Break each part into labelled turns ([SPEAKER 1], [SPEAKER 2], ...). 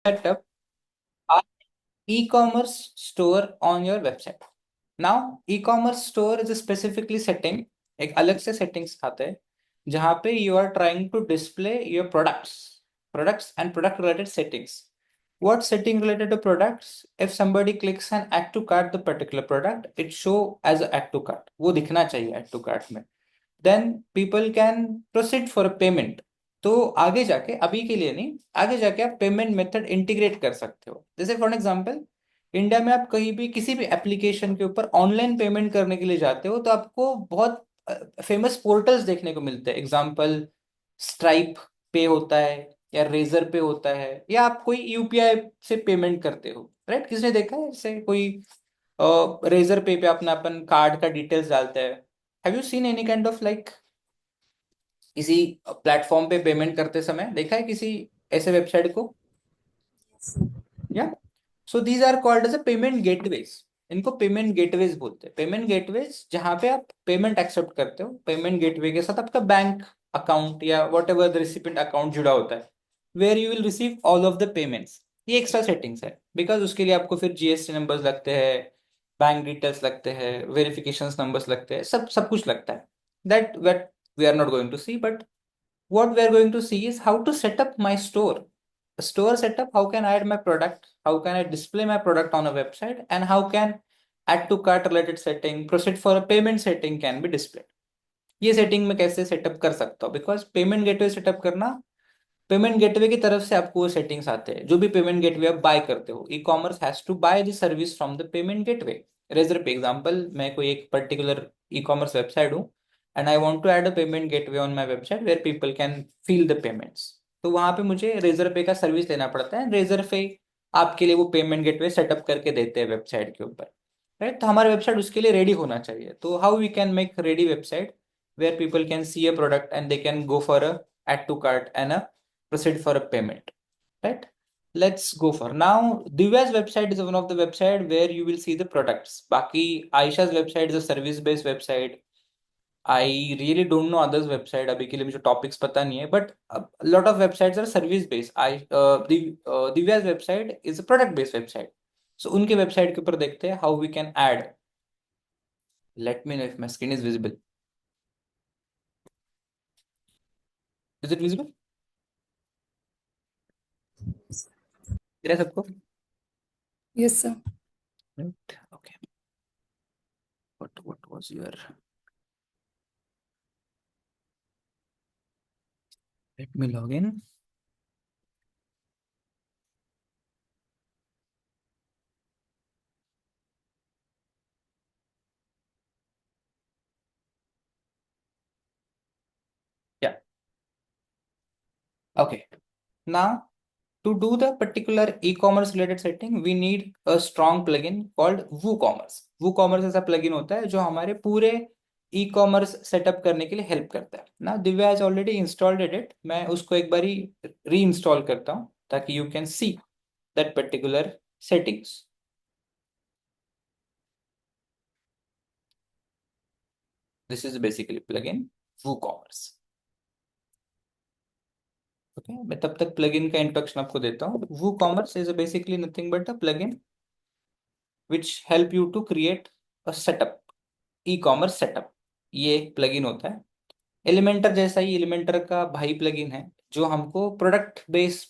[SPEAKER 1] set up an e-commerce store on your website. Now, e-commerce store is a specifically setting, एक अलग से settings आते हैं जहाँ पे you are trying to display your products and product related settings. What setting related to products? If somebody clicks and add to cart the particular product, it show as a add to cart. वो दिखना चाहिए add to cart में. Then people can proceed for a payment. तो आगे जाके, अभी के लिए नहीं, आगे जाके आप पेमेंट मेथड इंटीग्रेट कर सकते हो. जैसे फॉर एग्जांपल, इंडिया में आप कहीं भी किसी भी एप्लीकेशन के ऊपर ऑनलाइन पेमेंट करने के लिए जाते हो तो आपको बहुत फेमस पोर्टल्स देखने को मिलते हैं. एग्जांपल, स्ट्राइप पे होता है, या रेजर पे होता है, या आप कोई यूपीआई से पेमेंट करते हो, राइट? किसने देखा है जैसे कोई रेजर पे अपना अपन कार्ड का डिटेल्स डालता है. Have you seen any kind of like किसी प्लेटफॉर्म पे पेमेंट करते समय देखा है किसी ऐसे वेबसाइट को? या so these are called as a payment gateways. इनको पेमेंट गेटवेज बोलते हैं. पेमेंट गेटवेज जहां पे आप पेमेंट एक्सेप्ट करते हो, पेमेंट गेटवे के साथ आपका बैंक अकाउंट या whatever the recipient account जुड़ा होता है, where you will receive all of the payments. ये एक्स्ट्रा सेटिंग्स है बिकॉज उसके लिए आपको फिर जीएसटी नंबर्स लगते हैं, बैंक डिटेल्स लगते हैं, वेरिफिकेशन नंबर्स लगते हैं, सब सब कुछ लगता है. That what we are not going to see, but what we are going to see is how to set up my store. A store setup, how can I add my product, how can I display my product on a website, and how can add to cart related setting, proceed for a payment setting can be displayed. ये setting में कैसे setup कर सकता हूँ? Because payment gateway setup करना, payment gateway की तरफ से आपको वो सेटिंग्स आते हैं. जो भी पेमेंट गेटवे आप बाय करते हो, ecommerce has to buy the service from the payment gateway. Razorpay example, मैं कोई एक पर्टिकुलर ई कॉमर्स वेबसाइट हूँ and I want to add a payment gateway on my website where people can feel the payments. तो वहां पे मुझे razor पे का सर्विस लेना पड़ता है. रेजर पे आपके लिए वो पेमेंट गेटवे सेटअप करके देते हैं वेबसाइट के ऊपर, राइट? तो हमारा वेबसाइट उसके लिए रेडी होना चाहिए. तो how we can make ready website where people can see a product and they can go for a add to cart and a proceed for a payment, right? Let's go for now. Divya's website is one of the website where you will see the products. Baki Aisha's website is a service based website. I really don't know others website. अभी के लिए मुझे topics पता नहीं है, but a lot of websites are service based. Divya's website is a product based website. So उनके website के ऊपर देखते हैं how we can add. Let me know if my screen is visible. Is it visible? दिख रहा है सबको?
[SPEAKER 2] Yes, sir.
[SPEAKER 1] Right. Okay. What was your? Let me log in. Yeah. Okay. Now, to do the particular e-commerce related setting, we need a strong plugin called WooCommerce. WooCommerce ऐसा plugin होता है जो हमारे पूरे e-commerce setup करने के लिए help करता है. ना Divya has already installed it. मैं उसको एक बारी रीइंस्टॉल करता हूँ ताकि you can see that particular settings. This is basically plugin WooCommerce. Okay, मैं तब तक प्लगइन का इंट्रोडक्शन आपको देता हूँ. WooCommerce is basically nothing but a plugin which help you to create a setup, ecommerce setup. ये एक plugin होता है. एलिमेंटर जैसा ही एलिमेंटर का भाई प्लगइन है जो हमको प्रोडक्ट बेस्ड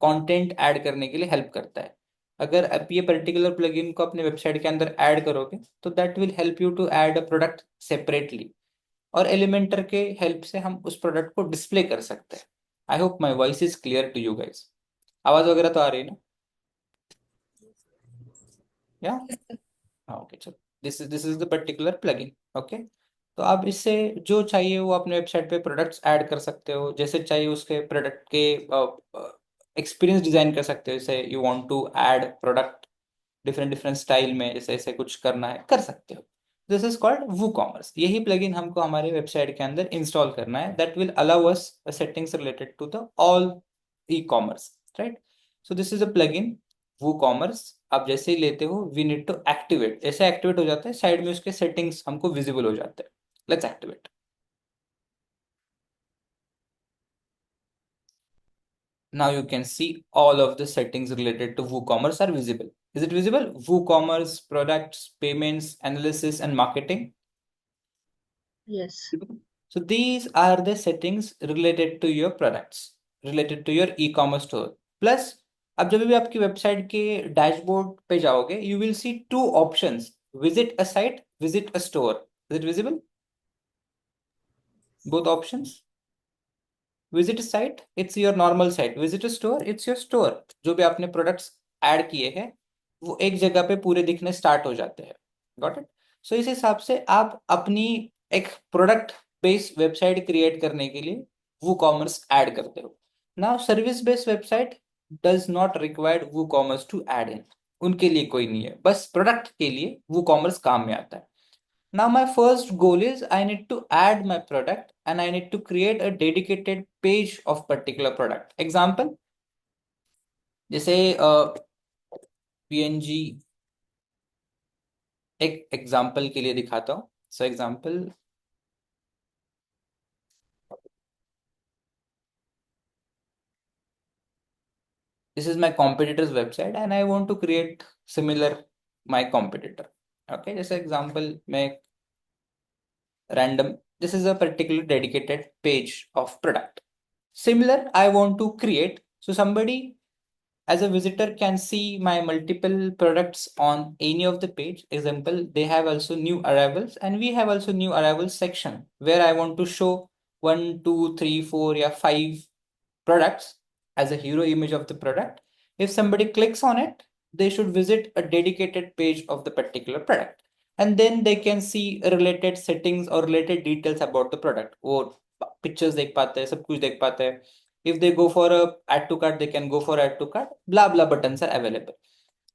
[SPEAKER 1] कंटेंट ऐड करने के लिए हेल्प करता है. अगर आप ये पर्टिकुलर प्लगइन को अपने वेबसाइट के अंदर ऐड करोगे तो that will help you to add a product separately, और एलिमेंटर के हेल्प से हम उस प्रोडक्ट को डिस्प्ले कर सकते हैं. I hope my voice is clear to you guys. आवाज वगैरह तो आ रही है ना? या
[SPEAKER 2] Yes, sir.
[SPEAKER 1] हाँ, ओके, चलो. This is the particular plugin. Okay, तो आप इससे जो चाहिए वो अपने वेबसाइट पे प्रोडक्ट्स ऐड कर सकते हो. जैसे चाहिए उसके प्रोडक्ट के एक्सपीरियंस डिजाइन कर सकते हो. जैसे you want to add product different different style में, जैसे ऐसे कुछ करना है कर सकते हो. This is called WooCommerce. यही प्लगइन हमको हमारे वेबसाइट के अंदर इंस्टॉल करना है. That will allow us settings related to the all ecommerce, right? So this is a plugin WooCommerce. आप जैसे ही लेते हो वी नीड टू एक्टिवेट. ऐसे एक्टिवेट हो जाता है, साइड में उसके सेटिंग्स हमको विजिबल हो जाते हैं. Let's activate. Now you can see all of the settings related to WooCommerce are visible. Is it visible? WooCommerce, products, payments, analysis, and marketing.
[SPEAKER 3] Yes.
[SPEAKER 1] So these are the settings related to your products, related to your e-commerce store. Plus, अब जब भी आपकी website के dashboard पे जाओगे, you will see two options: visit a site, visit a store. Is it visible? Both options. Visit site it's your normal site, visit store it's your store. जो भी आपने प्रोडक्ट्स ऐड किए हैं वो एक जगह पे पूरे दिखने स्टार्ट हो जाते हैं। Got it? सो इस हिसाब से आप अपनी एक प्रोडक्ट बेस्ड वेबसाइट क्रिएट करने के लिए वो कॉमर्स ऐड करते हो। Now service based website does not required वो कॉमर्स टू ऐड इन, उनके लिए कोई नहीं है, बस प्रोडक्ट के लिए वो कॉमर्स काम में आता है। Now my first goal is I need to add my product and I need to create a dedicated page of particular product. Example, जैसे PNG एक एग्जाम्पल के लिए दिखाता हूँ। So example, this is my competitor's website and I want to create similar my competitor. Okay, जैसे example मैं random, this is a particular dedicated page of product. Similar, I want to create, so somebody as a visitor can see my multiple products on any of the page. Example, they have also new arrivals and we have also new arrivals section where I want to show 1, 2, 3, 4, yeah, 5 products as a hero image of the product. If somebody clicks on it, they should visit a dedicated page of the particular product and then they can see related settings or related details about the product. वो pictures देख पाते हैं, सब कुछ देख पाते हैं। If they go for a add to cart, they can go for add to cart. Blah blah buttons are available.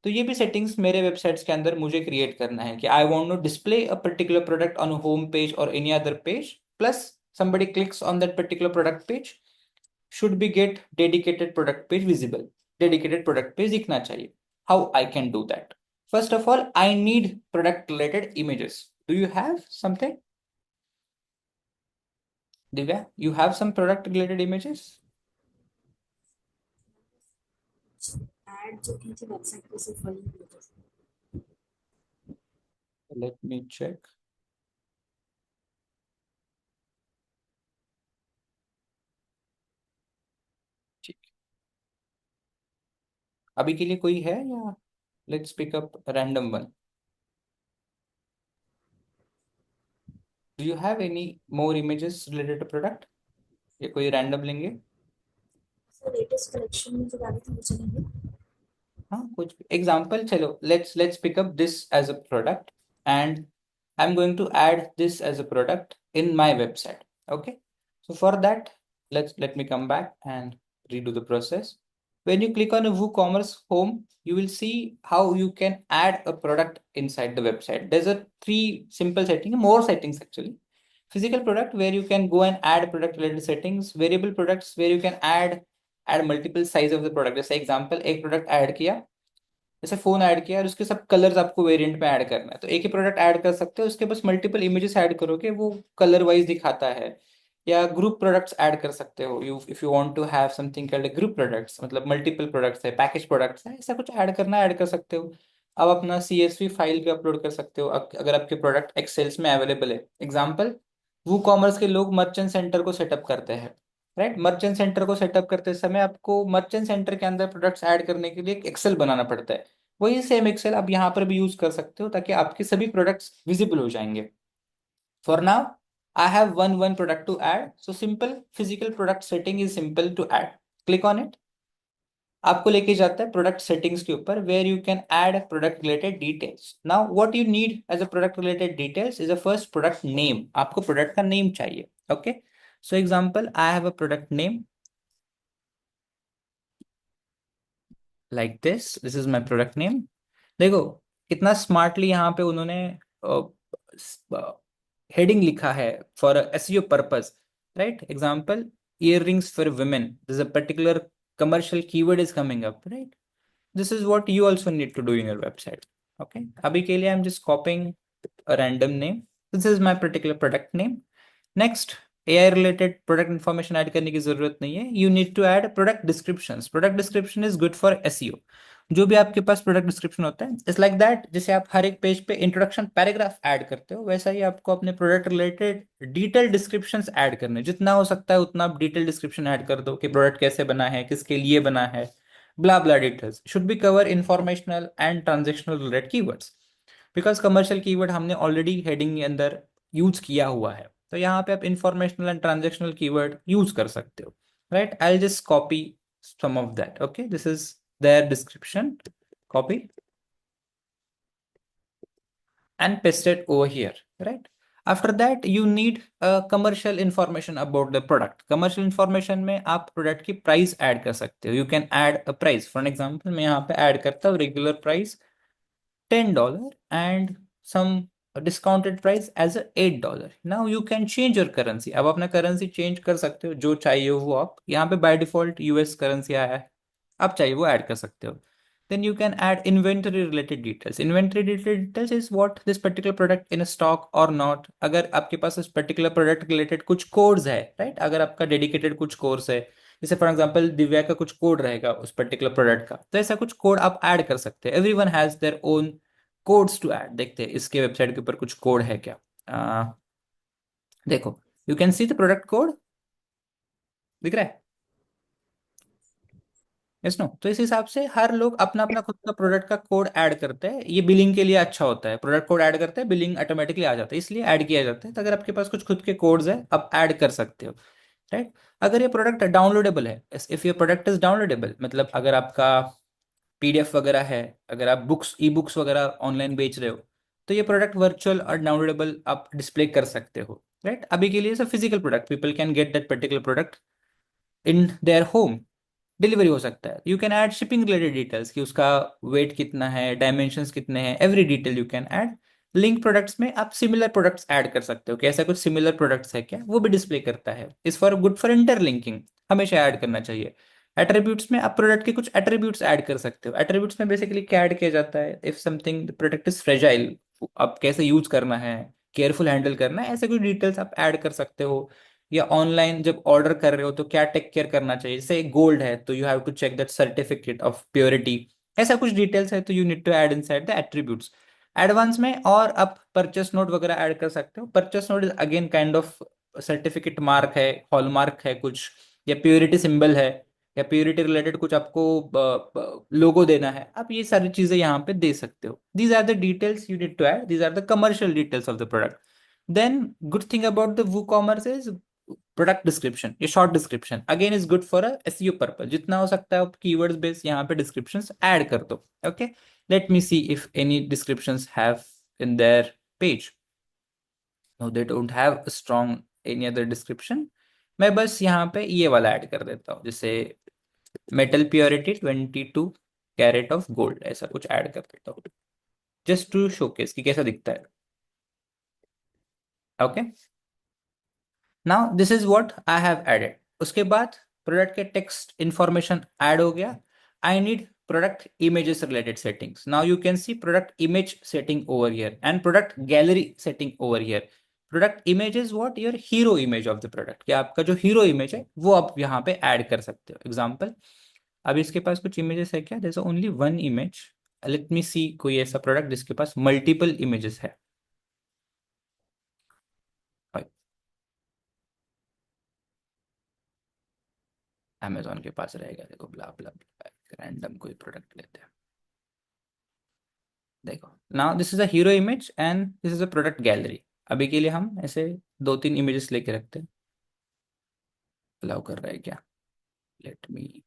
[SPEAKER 1] तो ये भी सेटिंग्स मेरे वेबसाइट्स के अंदर मुझे क्रिएट करना है कि I want to display a particular product on home page और any other page, plus somebody clicks on that particular product page should be get dedicated product page visible, dedicated product page दिखना चाहिए। How I can do that? First of all, I need product related images. Do you have something? Divya, you have some product related images?
[SPEAKER 2] Add जो की थी website पे सिर्फ वही images।
[SPEAKER 1] Let me check. ठीक, अभी के लिए कोई है या let's pick up a random one? Do you have any more images related to product? या कोई random लेंगे?
[SPEAKER 2] सर लेटेस्ट कलेक्शन में जो डाली थी वो चलेंगे।
[SPEAKER 1] हाँ, कुछ एग्जाम्पल चलो, let's pick up this as a product and I'm going to add this as a product in my website. Okay, so for that, let me come back and redo the process. When you click on a WooCommerce home, you will see how you can add a product inside the website. There's a 3 simple settings, more settings actually. Physical product where you can go and add product related settings, variable products where you can add multiple size of the product. जैसे example, एक product add किया, जैसे phone add किया और उसके सब colours आपको variant में ऐड करना है, तो एक ही प्रोडक्ट ऐड कर सकते हो, उसके बस मल्टीपल इमेजेस ऐड करोगे वो कलर वाइज दिखाता है। या ग्रुप प्रोडक्ट्स ऐड कर सकते हो, you if you want to have something called group products, मतलब मल्टीपल प्रोडक्ट्स है, पैकेज प्रोडक्ट्स है, ऐसा कुछ ऐड करना ऐड कर सकते हो। अब अपना CSV फाइल भी अपलोड कर सकते हो अगर आपके प्रोडक्ट एक्सेल्स में अवेलेबल है। एग्जाम्पल, वो कॉमर्स के लोग मर्चेंट सेंटर को सेटअप करते हैं, राइट? मर्चेंट सेंटर को सेटअप करते समय आपको मर्चेंट सेंटर के अंदर प्रोडक्ट्स ऐड करने के लिए एक एक्सेल बनाना पड़ता है। वही सेम एक्सेल आप यहाँ पर भी यूज कर सकते हो ताकि आपके सभी प्रोडक्ट्स विजिबल हो जाएंगे। For now I have one product to add, so simple physical product setting is simple to add. Click on it, आपको लेके जाता है प्रोडक्ट सेटिंग्स के ऊपर where you can add product related details. Now what you need as a product related details is a first product name. आपको product का name चाहिए। Okay, so example, I have a product name like this is my product name. देखो कितना smartly यहाँ पे उन्होंने heading लिखा है for SEO purpose, right? Example, earrings for women, there's a particular commercial keyword is coming up, right? This is what you also need to do in your website. Okay, abhi ke liye I'm just copying a random name. This is my particular product name. Next, AI related product information add करने की जरूरत नहीं है. You need to add product descriptions. Product description is good for SEO. जो भी आपके पास product description होता है, इट्स लाइक दैट, जैसे आप हर एक पेज पे इंट्रोडक्शन पैराग्राफ ऐड करते हो, वैसा ही आपको अपने product related detail descriptions add करने. जितना हो सकता है उतना आप डिटेल डिस्क्रिप्शन ऐड कर दो कि प्रोडक्ट कैसे बना है, किसके लिए बना है, blah blah details should be cover informational and transactional related keywords. Because commercial keyword हमने ऑलरेडी हेडिंग के अंदर यूज किया हुआ है, तो यहाँ पे आप informational and transactional keyword use कर सकते हो. Right, I just copy some of that. Okay, this is their description. Copy and paste it over here. Right, after that you need commercial information about the product. Commercial information में आप product की price add कर सकते हो. You can add a price. For example मैं यहाँ पे add करता हूँ regular price $10 and some discounted price as a $8. Now you can change your currency. अब अपना करेंसी चेंज कर सकते हो, जो चाहिए वो आप. यहाँ पे बाय डिफॉल्ट यूएस करेंसी आया है, आप चाहिए वो ऐड कर सकते हो. Then you can add inventory related details. Inventory related details is what this particular product in stock or not. अगर आपके पास इस particular product related कुछ कोड्स है, राइट, अगर आपका डेडिकेटेड कुछ कोर्स है, जैसे फॉर एग्जांपल दिव्या का कुछ कोड रहेगा उस पर्टिकुलर प्रोडक्ट का, तो ऐसा कुछ कोड आप ऐड कर सकते हैं. Everyone has their own codes to add. देखते हैं इसके वेबसाइट के ऊपर कुछ कोड है क्या. देखो, you can see the product code. दिख रहा है? Yes no. तो इस हिसाब से हर लोग अपना अपना खुद का प्रोडक्ट का कोड ऐड करते हैं. ये बिलिंग के लिए अच्छा होता है. प्रोडक्ट कोड ऐड करते हैं, बिलिंग ऑटोमेटिकली आ जाता है, इसलिए ऐड किया जाता है. तो अगर आपके पास कुछ खुद के कोड्स है, आप ऐड कर सकते हो. राइट, अगर ये प्रोडक्ट डाउनलोडेबल है, if your product is downloadable, मतलब अगर आपका पीडीएफ वगैरह है, अगर आप बुक्स ई बुक्स वगैरह ऑनलाइन बेच रहे हो, तो ये प्रोडक्ट वर्चुअल और डाउनलोडेबल आप डिस्प्ले कर सकते हो. राइट, अभी के लिए physical product, people can get that particular product in their home. Delivery हो सकता है. You can add shipping related details कि उसका वेट कितना है, डायमेंशंस कितने हैं, every detail you can add. Link products में आप सिमिलर प्रोडक्ट्स ऐड कर सकते हो कि ऐसा कुछ सिमिलर प्रोडक्ट्स है क्या, वो भी डिस्प्ले करता है. Is for good for interlinking, हमेशा ऐड करना चाहिए. एट्रीब्यूट्स में आप प्रोडक्ट के कुछ एट्रीब्यूट्स ऐड कर सकते हो. एट्रीब्यूट्स में बेसिकली क्या ऐड किया जाता है, if something product is fragile, आप कैसे यूज करना है, केयरफुल हैंडल करना है, ऐसे कुछ डिटेल्स आप ऐड कर सकते हो. या ऑनलाइन जब ऑर्डर कर रहे हो तो क्या टेक केयर करना चाहिए, जैसे गोल्ड है तो you have to check that certificate of purity. ऐसा कुछ डिटेल्स है तो you need to add inside the attributes. Advance में और आप परचेस नोट वगैरह ऐड कर सकते हो. Purchase note is again kind of certificate mark है, हॉलमार्क है कुछ, या प्योरिटी सिंबल है, या प्योरिटी रिलेटेड कुछ आपको लोगो देना है, आप ये सारी चीजें यहाँ पे दे सकते हो. These are the details you need to add. These are the commercial details of the product. Then good thing about the WooCommerce is product description. ये short description again is good for a SEO purpose. जितना हो सकता है आप keywords base यहाँ पे descriptions add कर दो. Okay, let me see if any descriptions have in their page. No, they don't have strong any other description. मैं बस यहाँ पे ये वाला ऐड कर देता हूँ, जैसे metal purity 22 carat of gold, ऐसा कुछ ऐड कर देता हूँ, जस्ट टू शोकेस कि कैसा दिखता है. Okay, now this is what I have added. उसके बाद प्रोडक्ट के टेक्स्ट इंफॉर्मेशन ऐड हो गया. I need product images related settings. Now you can see product image setting over here and product gallery setting over here. Product image is what your hero image of the product, कि आपका जो hero image है वो आप यहाँ पे add कर सकते हो. एग्जाम्पल, अब इसके पास कुछ इमेजेस है क्या, जैसे only one image. Let me see कोई ऐसा प्रोडक्ट जिसके पास मल्टीपल इमेजेस है. अमेजोन के पास रहेगा, देखो, ब्ला ब्ला ब्ला, रैंडम कोई प्रोडक्ट लेते हैं. देखो, now this is a hero image and this is a product gallery. अभी के लिए हम ऐसे दो तीन इमेजेस लेके रखते हैं. अलाउ कर रहा है क्या? Let me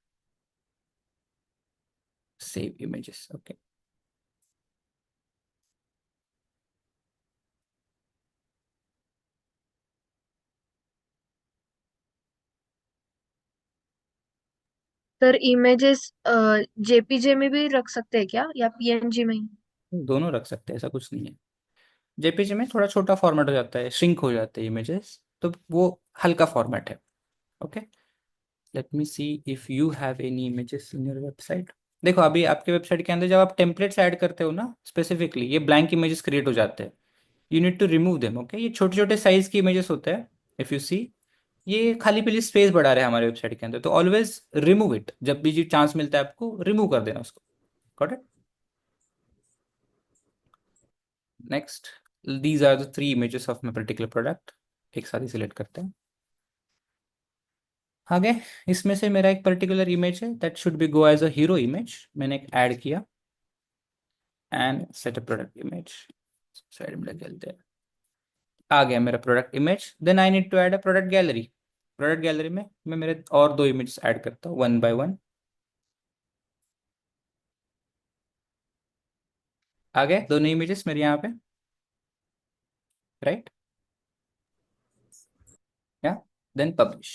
[SPEAKER 1] save images. Okay,
[SPEAKER 3] sir images JPG में भी रख सकते हैं क्या या पीएनजी में ही?
[SPEAKER 1] दोनों रख सकते हैं, ऐसा कुछ नहीं है. जेपीजी में थोड़ा छोटा फॉर्मेट हो जाता है, श्रिंक हो जाते हैं इमेजेस, तो वो हल्का फॉर्मेट है. Okay, let me see if you have any images in your website. देखो, अभी आपके वेबसाइट के अंदर जब आप टेम्पलेट्स ऐड करते हो ना, स्पेसिफिकली ये ब्लैंक इमेजेस क्रिएट हो जाते हैं. You need to remove them. Okay, ये छोटे छोटे साइज की इमेजेस होते हैं. इफ यू सी, ये खाली पीली स्पेस बढ़ा रहे हैं हमारे वेबसाइट के अंदर, तो ऑलवेज रिमूव इट, जब भी चांस मिलता है आपको रिमूव कर देना उसको। Got it? Next, these are the 3 images of my particular product. एक साथ ही सिलेक्ट करते हैं। आगे इसमें से मेरा एक पर्टिकुलर इमेज है that should be go as a hero image, मैंने एक ऐड किया and set a product image. Side में लग चलते हैं। आ गया मेरा product image. Then I need to add a product gallery. Product gallery में मैं मेरे और 2 इमेजेस ऐड करता हूँ, 1 बाय 1। आ गए दोनों इमेजेस मेरे यहाँ पे, राइट? या then publish.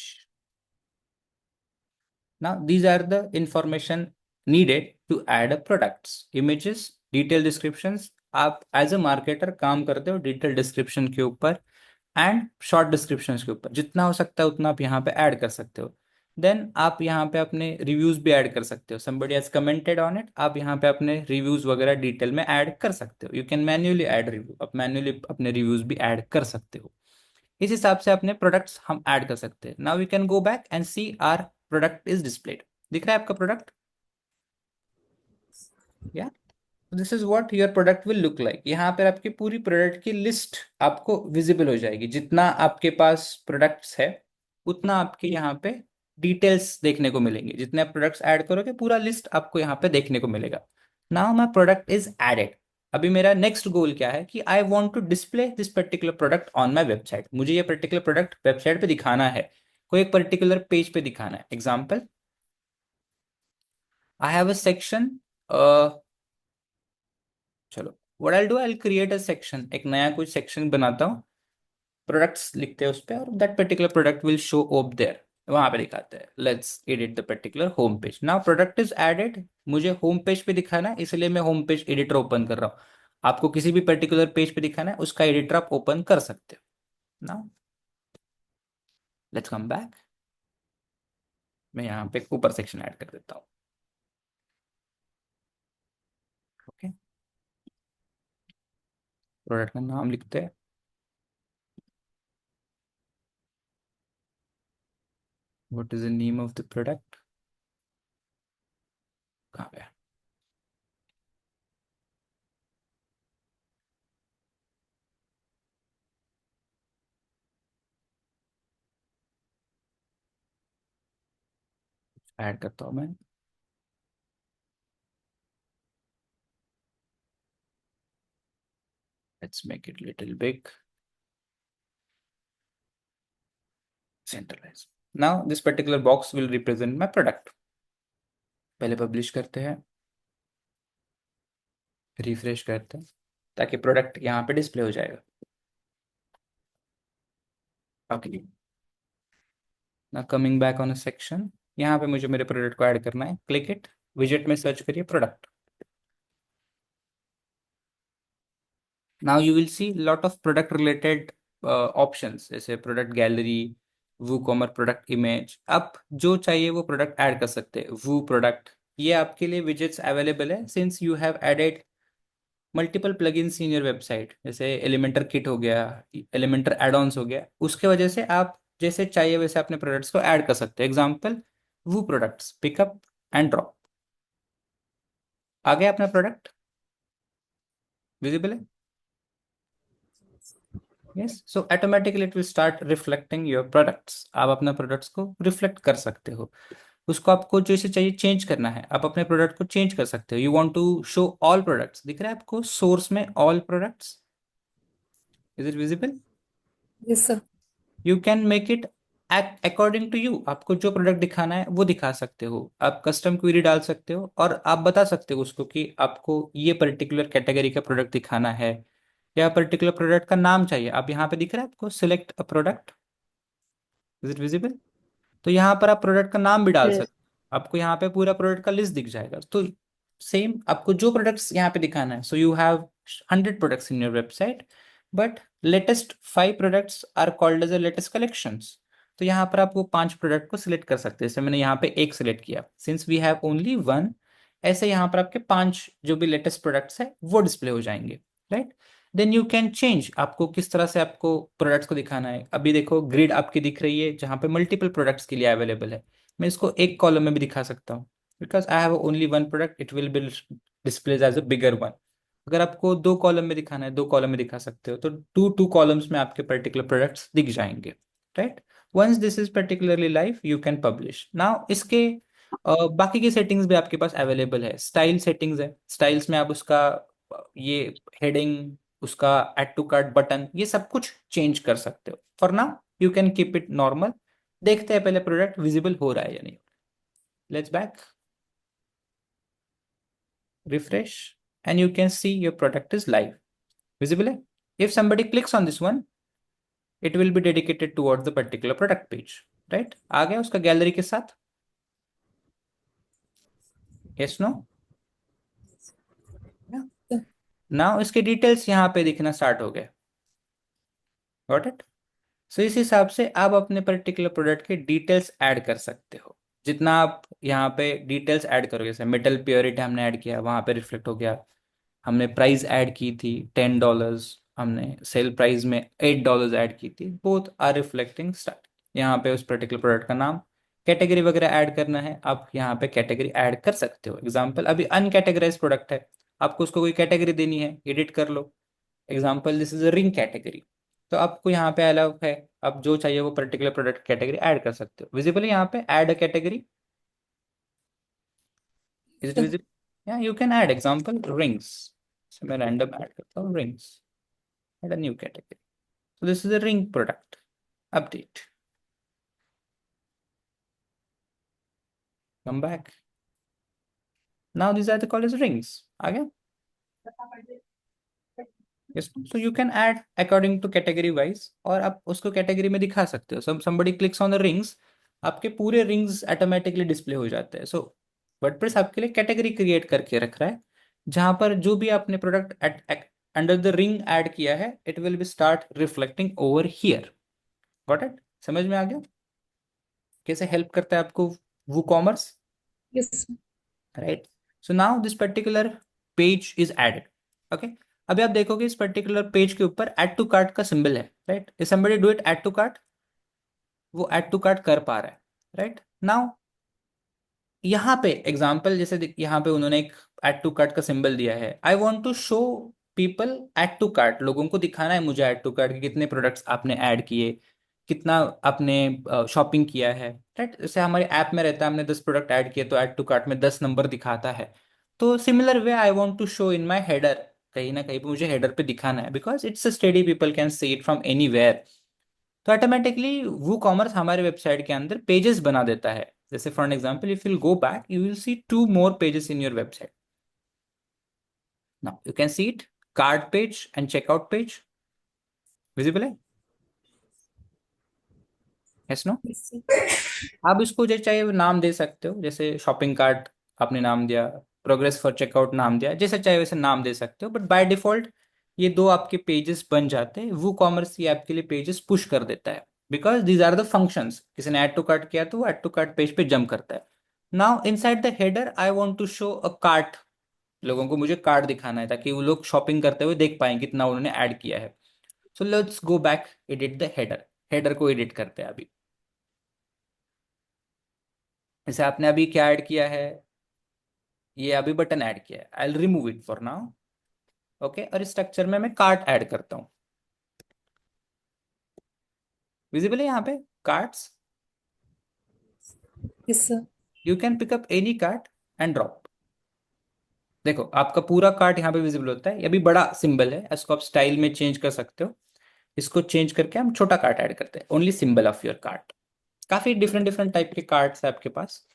[SPEAKER 1] Now, these are the information needed to add a products, images, detail descriptions। आप एज अ मार्केटर काम करते हो डिटेल डिस्क्रिप्शन के ऊपर एंड शॉर्ट डिस्क्रिप्शन के ऊपर, जितना हो सकता है उतना आप यहाँ पे ऐड कर सकते हो। देन आप यहाँ पे अपने रिव्यूज भी ऐड कर सकते हो। somebody has commented on it, आप यहाँ पे अपने रिव्यूज वगैरह डिटेल में ऐड कर सकते हो। You can manually add review, आप मैन्युअली अपने रिव्यूज भी ऐड कर सकते हो। इस हिसाब से अपने प्रोडक्ट्स हम ऐड कर सकते हैं। Now we can go back and see our product is displayed. दिख रहा है आपका प्रोडक्ट? या this is what your product will look like. यहाँ पर आपकी पूरी प्रोडक्ट की लिस्ट आपको विजिबल हो जाएगी। जितना आपके पास प्रोडक्ट्स है उतना आपके यहाँ पे डिटेल्स देखने को मिलेंगे। जितने आप प्रोडक्ट्स ऐड करोगे पूरा लिस्ट आपको यहाँ पे देखने को मिलेगा। Now my product is added. अभी मेरा नेक्स्ट गोल क्या है कि I want to display this particular product on my website. मुझे ये पर्टिकुलर प्रोडक्ट वेबसाइट पे दिखाना है, कोई एक पर्टिकुलर पेज पे दिखाना है। Example, I have a section. चलो, what I do, I create a section, एक नया कोई सेक्शन बनाता हूँ, प्रोडक्ट्स लिखते हैं उस पर, और that particular product will show up there. वहां पे दिखाते हैं। Let's edit the particular home page. Now product is added, मुझे होम पेज पे दिखाना है, इसलिए मैं होम पेज एडिटर ओपन कर रहा हूँ। आपको किसी भी पर्टिकुलर पेज पे दिखाना है उसका एडिटर आप ओपन कर सकते हो। Now let's come back. मैं यहाँ पे ऊपर सेक्शन ऐड कर देता हूँ। ओके, प्रोडक्ट का नाम लिखते हैं। What is the name of the product? कहाँ पे? ऐड करता हूँ मैं। Let's make it little big, centralize। now this particular box will represent my product। पहले पब्लिश करते हैं, रिफ्रेश करते हैं, ताकि प्रोडक्ट यहाँ पे डिस्प्ले हो जाएगा। ओके, ना coming back on a section, यहाँ पे मुझे मेरे प्रोडक्ट को ऐड करना है। क्लिक इट, विजेट में सर्च करिए product. Now you will see lot of product related options, जैसे प्रोडक्ट गैलरी, वूकॉमर, प्रोडक्ट इमेज। आप जो चाहिए वो प्रोडक्ट ऐड कर सकते हैं। वू प्रोडक्ट, ये आपके लिए विजेट्स अवेलेबल है since you have added multiple plugins in your website. जैसे एलिमेंटर किट हो गया, एलिमेंटर एड-ऑन्स हो गया, उसके वजह से आप जैसे चाहिए वैसे अपने प्रोडक्ट्स को ऐड कर सकते हैं। एग्जांपल, वो प्रोडक्ट्स पिकअप एंड ड्रॉप। आ गया अपना प्रोडक्ट, विजिबल है? Yes, so automatically it will start reflecting your products. आप अपना प्रोडक्ट्स को रिफ्लेक्ट कर सकते हो। उसको आपको जैसे चाहिए चेंज करना है, आप अपने प्रोडक्ट को चेंज कर सकते हो। You want to show all products, दिख रहा है आपको सोर्स में all products? Is it visible?
[SPEAKER 2] Yes sir.
[SPEAKER 1] You can make it according to you. आपको जो प्रोडक्ट दिखाना है वो दिखा सकते हो। आप कस्टम क्वेरी डाल सकते हो और आप बता सकते हो उसको कि आपको ये पर्टिकुलर कैटेगरी का प्रोडक्ट दिखाना है या पर्टिकुलर प्रोडक्ट का नाम चाहिए। आप यहाँ पे दिख रहा है आपको select a product, is it visible? तो यहाँ पर आप प्रोडक्ट का नाम भी डाल
[SPEAKER 3] यस।
[SPEAKER 1] सकते हो। आपको यहाँ पे पूरा प्रोडक्ट का लिस्ट दिख जाएगा। तो सेम आपको जो प्रोडक्ट्स यहाँ पे दिखाना है, so you have 100 products in your website, but latest 5 products are called as a latest collections. तो यहाँ पर आप वो 5 प्रोडक्ट को सिलेक्ट कर सकते हैं। जैसे मैंने यहाँ पे एक सिलेक्ट किया, since we have only one. ऐसे यहाँ पर आपके 5 जो भी लेटेस्ट प्रोडक्ट्स है वो डिस्प्ले हो जाएंगे, right? Then you can change आपको किस तरह से आपको प्रोडक्ट्स को दिखाना है। अभी देखो ग्रिड आपकी दिख रही है जहाँ पे मल्टीपल प्रोडक्ट्स के लिए अवेलेबल है। मैं इसको एक कॉलम में भी दिखा सकता हूँ, because I have only one product, it will be displays as a bigger one. अगर आपको दो कॉलम में दिखाना है, दो कॉलम में दिखा सकते हो, तो टू टू कॉलम्स में आपके पर्टिकुलर प्रोडक्ट्स दिख जाएंगे, right. Once this is particularly live you can publish. Now इसके बाकी की सेटिंग्स भी आपके पास अवेलेबल है। स्टाइल सेटिंग्स है, स्टाइल्स में आप उसका ये हेडिंग, उसका ऐड टू कार्ट बटन, ये सब कुछ चेंज कर सकते हो। For now you can keep it normal. देखते हैं पहले प्रोडक्ट विजिबल हो रहा है या नहीं। Let's back, refresh, and you can see your product is live, visible है। If somebody clicks on this one, it will be dedicated towards the particular product page, right? आ गया उसका गैलरी के साथ, yes no? नाउ इसके details यहाँ पे दिखना start हो गए, गॉट इट। सो इस हिसाब से आप अपने पर्टिकुलर प्रोडक्ट के डिटेल्स ऐड कर सकते हो। जितना आप यहाँ पे डिटेल्स ऐड करोगे, जैसे मेटल प्योरिटी हमने ऐड किया, वहाँ पे रिफ्लेक्ट हो गया। हमने प्राइस ऐड की थी $10, हमने सेल प्राइस में $8 ऐड की थी, बोथ आर रिफ्लेक्टिंग स्टार्ट। यहाँ पे उस पर्टिकुलर प्रोडक्ट का नाम, कैटेगरी वगैरह ऐड करना है, आप यहाँ पे कैटेगरी ऐड कर सकते हो। एग्जाम्पल अभी अनकैटेगराइज प्रोडक्ट है, आपको उसको कोई कैटेगरी देनी है, एडिट कर लो। Example this is a ring category, तो आपको यहाँ पे अलाउ है, आप जो चाहिए वो पर्टिकुलर प्रोडक्ट कैटेगरी ऐड कर सकते हो। विजिबली यहाँ पे add a category, is it visible? या you can add example rings, मैं रैंडम ऐड करता हूँ rings, add a new category. So this is a ring product update. Come back. Now these are the called as rings. आ गया? Yes. So you can add according to category wise, और आप उसको category में दिखा सकते हो। somebody clicks on the rings, आपके पूरे रिंग्स ऑटोमेटिकली डिस्प्ले हो जाते हैं। सो वर्डप्रेस आपके लिए कैटेगरी क्रिएट करके रख रहा है, जहां पर जो भी आपने product under the ring add किया है, it will be start reflecting over here. Got it? समझ में आ गया कैसे हेल्प करता है आपको WooCommerce,
[SPEAKER 2] Yes.
[SPEAKER 1] Right. So now this particular page is added, okay. अभी आप देखोगे इस पर्टिकुलर पेज के ऊपर ऐड टू कार्ट का सिंबल है, right. Is somebody do it add to cart, वो ऐड टू कार्ट कर पा रहा है, राइट। नाउ यहाँ पे एग्जाम्पल जैसे यहाँ पे उन्होंने एक ऐड टू कार्ट का सिंबल दिया है। I want to show people add to cart, लोगों को दिखाना है मुझे ऐड टू कार्ट के कितने प्रोडक्ट्स आपने ऐड किए, कितना आपने शॉपिंग किया है, राइट। जैसे हमारे ऐप में रहता है हमने 10 प्रोडक्ट ऐड किए तो ऐड टू कार्ट में 10 नंबर दिखाता है। तो similar way I want to show in my header, कहीं ना कहीं पे मुझे हेडर पे दिखाना है, because it's steady, people can see it from anywhere. तो ऑटोमेटिकली वो कॉमर्स हमारे वेबसाइट के अंदर पेजेस बना देता है। जैसे for an example if you go back you will see 2 more pages in your website. Now you can see it, card page and checkout page, visible है, yes no?
[SPEAKER 2] Yes, sir.
[SPEAKER 1] आप इसको जो चाहिए वो नाम दे सकते हो, जैसे शॉपिंग कार्ट आपने नाम दिया, प्रोग्रेस फॉर चेकआउट नाम दिया, जैसे चाहे वैसे नाम दे सकते हो। बट बाय डिफॉल्ट ये दो आपके पेजेस बन जाते हैं, वो कॉमर्स ये आपके लिए पेजेस पुश कर देता है, because these are the functions. किसी ने ऐड टू कार्ट किया तो वो ऐड टू कार्ट पेज पे जंप करता है। Now inside the header I want to show a cart, लोगों को मुझे कार्ड दिखाना है ताकि वो लोग शॉपिंग करते हुए देख पाए कितना उन्होंने ऐड किया है। So let's go back, edit the header, header को एडिट करते हैं अभी। जैसे आपने अभी क्या ऐड किया है, ये अभी बटन ऐड किया है, I will remove it for now, okay. और इस स्ट्रक्चर में मैं कार्ट ऐड करता हूँ, विजिबल है यहाँ पे carts.
[SPEAKER 2] Yes, sir.
[SPEAKER 1] You can pick up any cart and drop. देखो आपका पूरा कार्ट यहाँ पे विजिबल होता है, ये भी बड़ा सिंबल है, इसको आप स्टाइल में चेंज कर सकते हो। इसको चेंज करके हम छोटा कार्ट ऐड करते हैं, only symbol of your cart. काफी डिफरेंट डिफरेंट टाइप के कार्ड्स है आपके पास,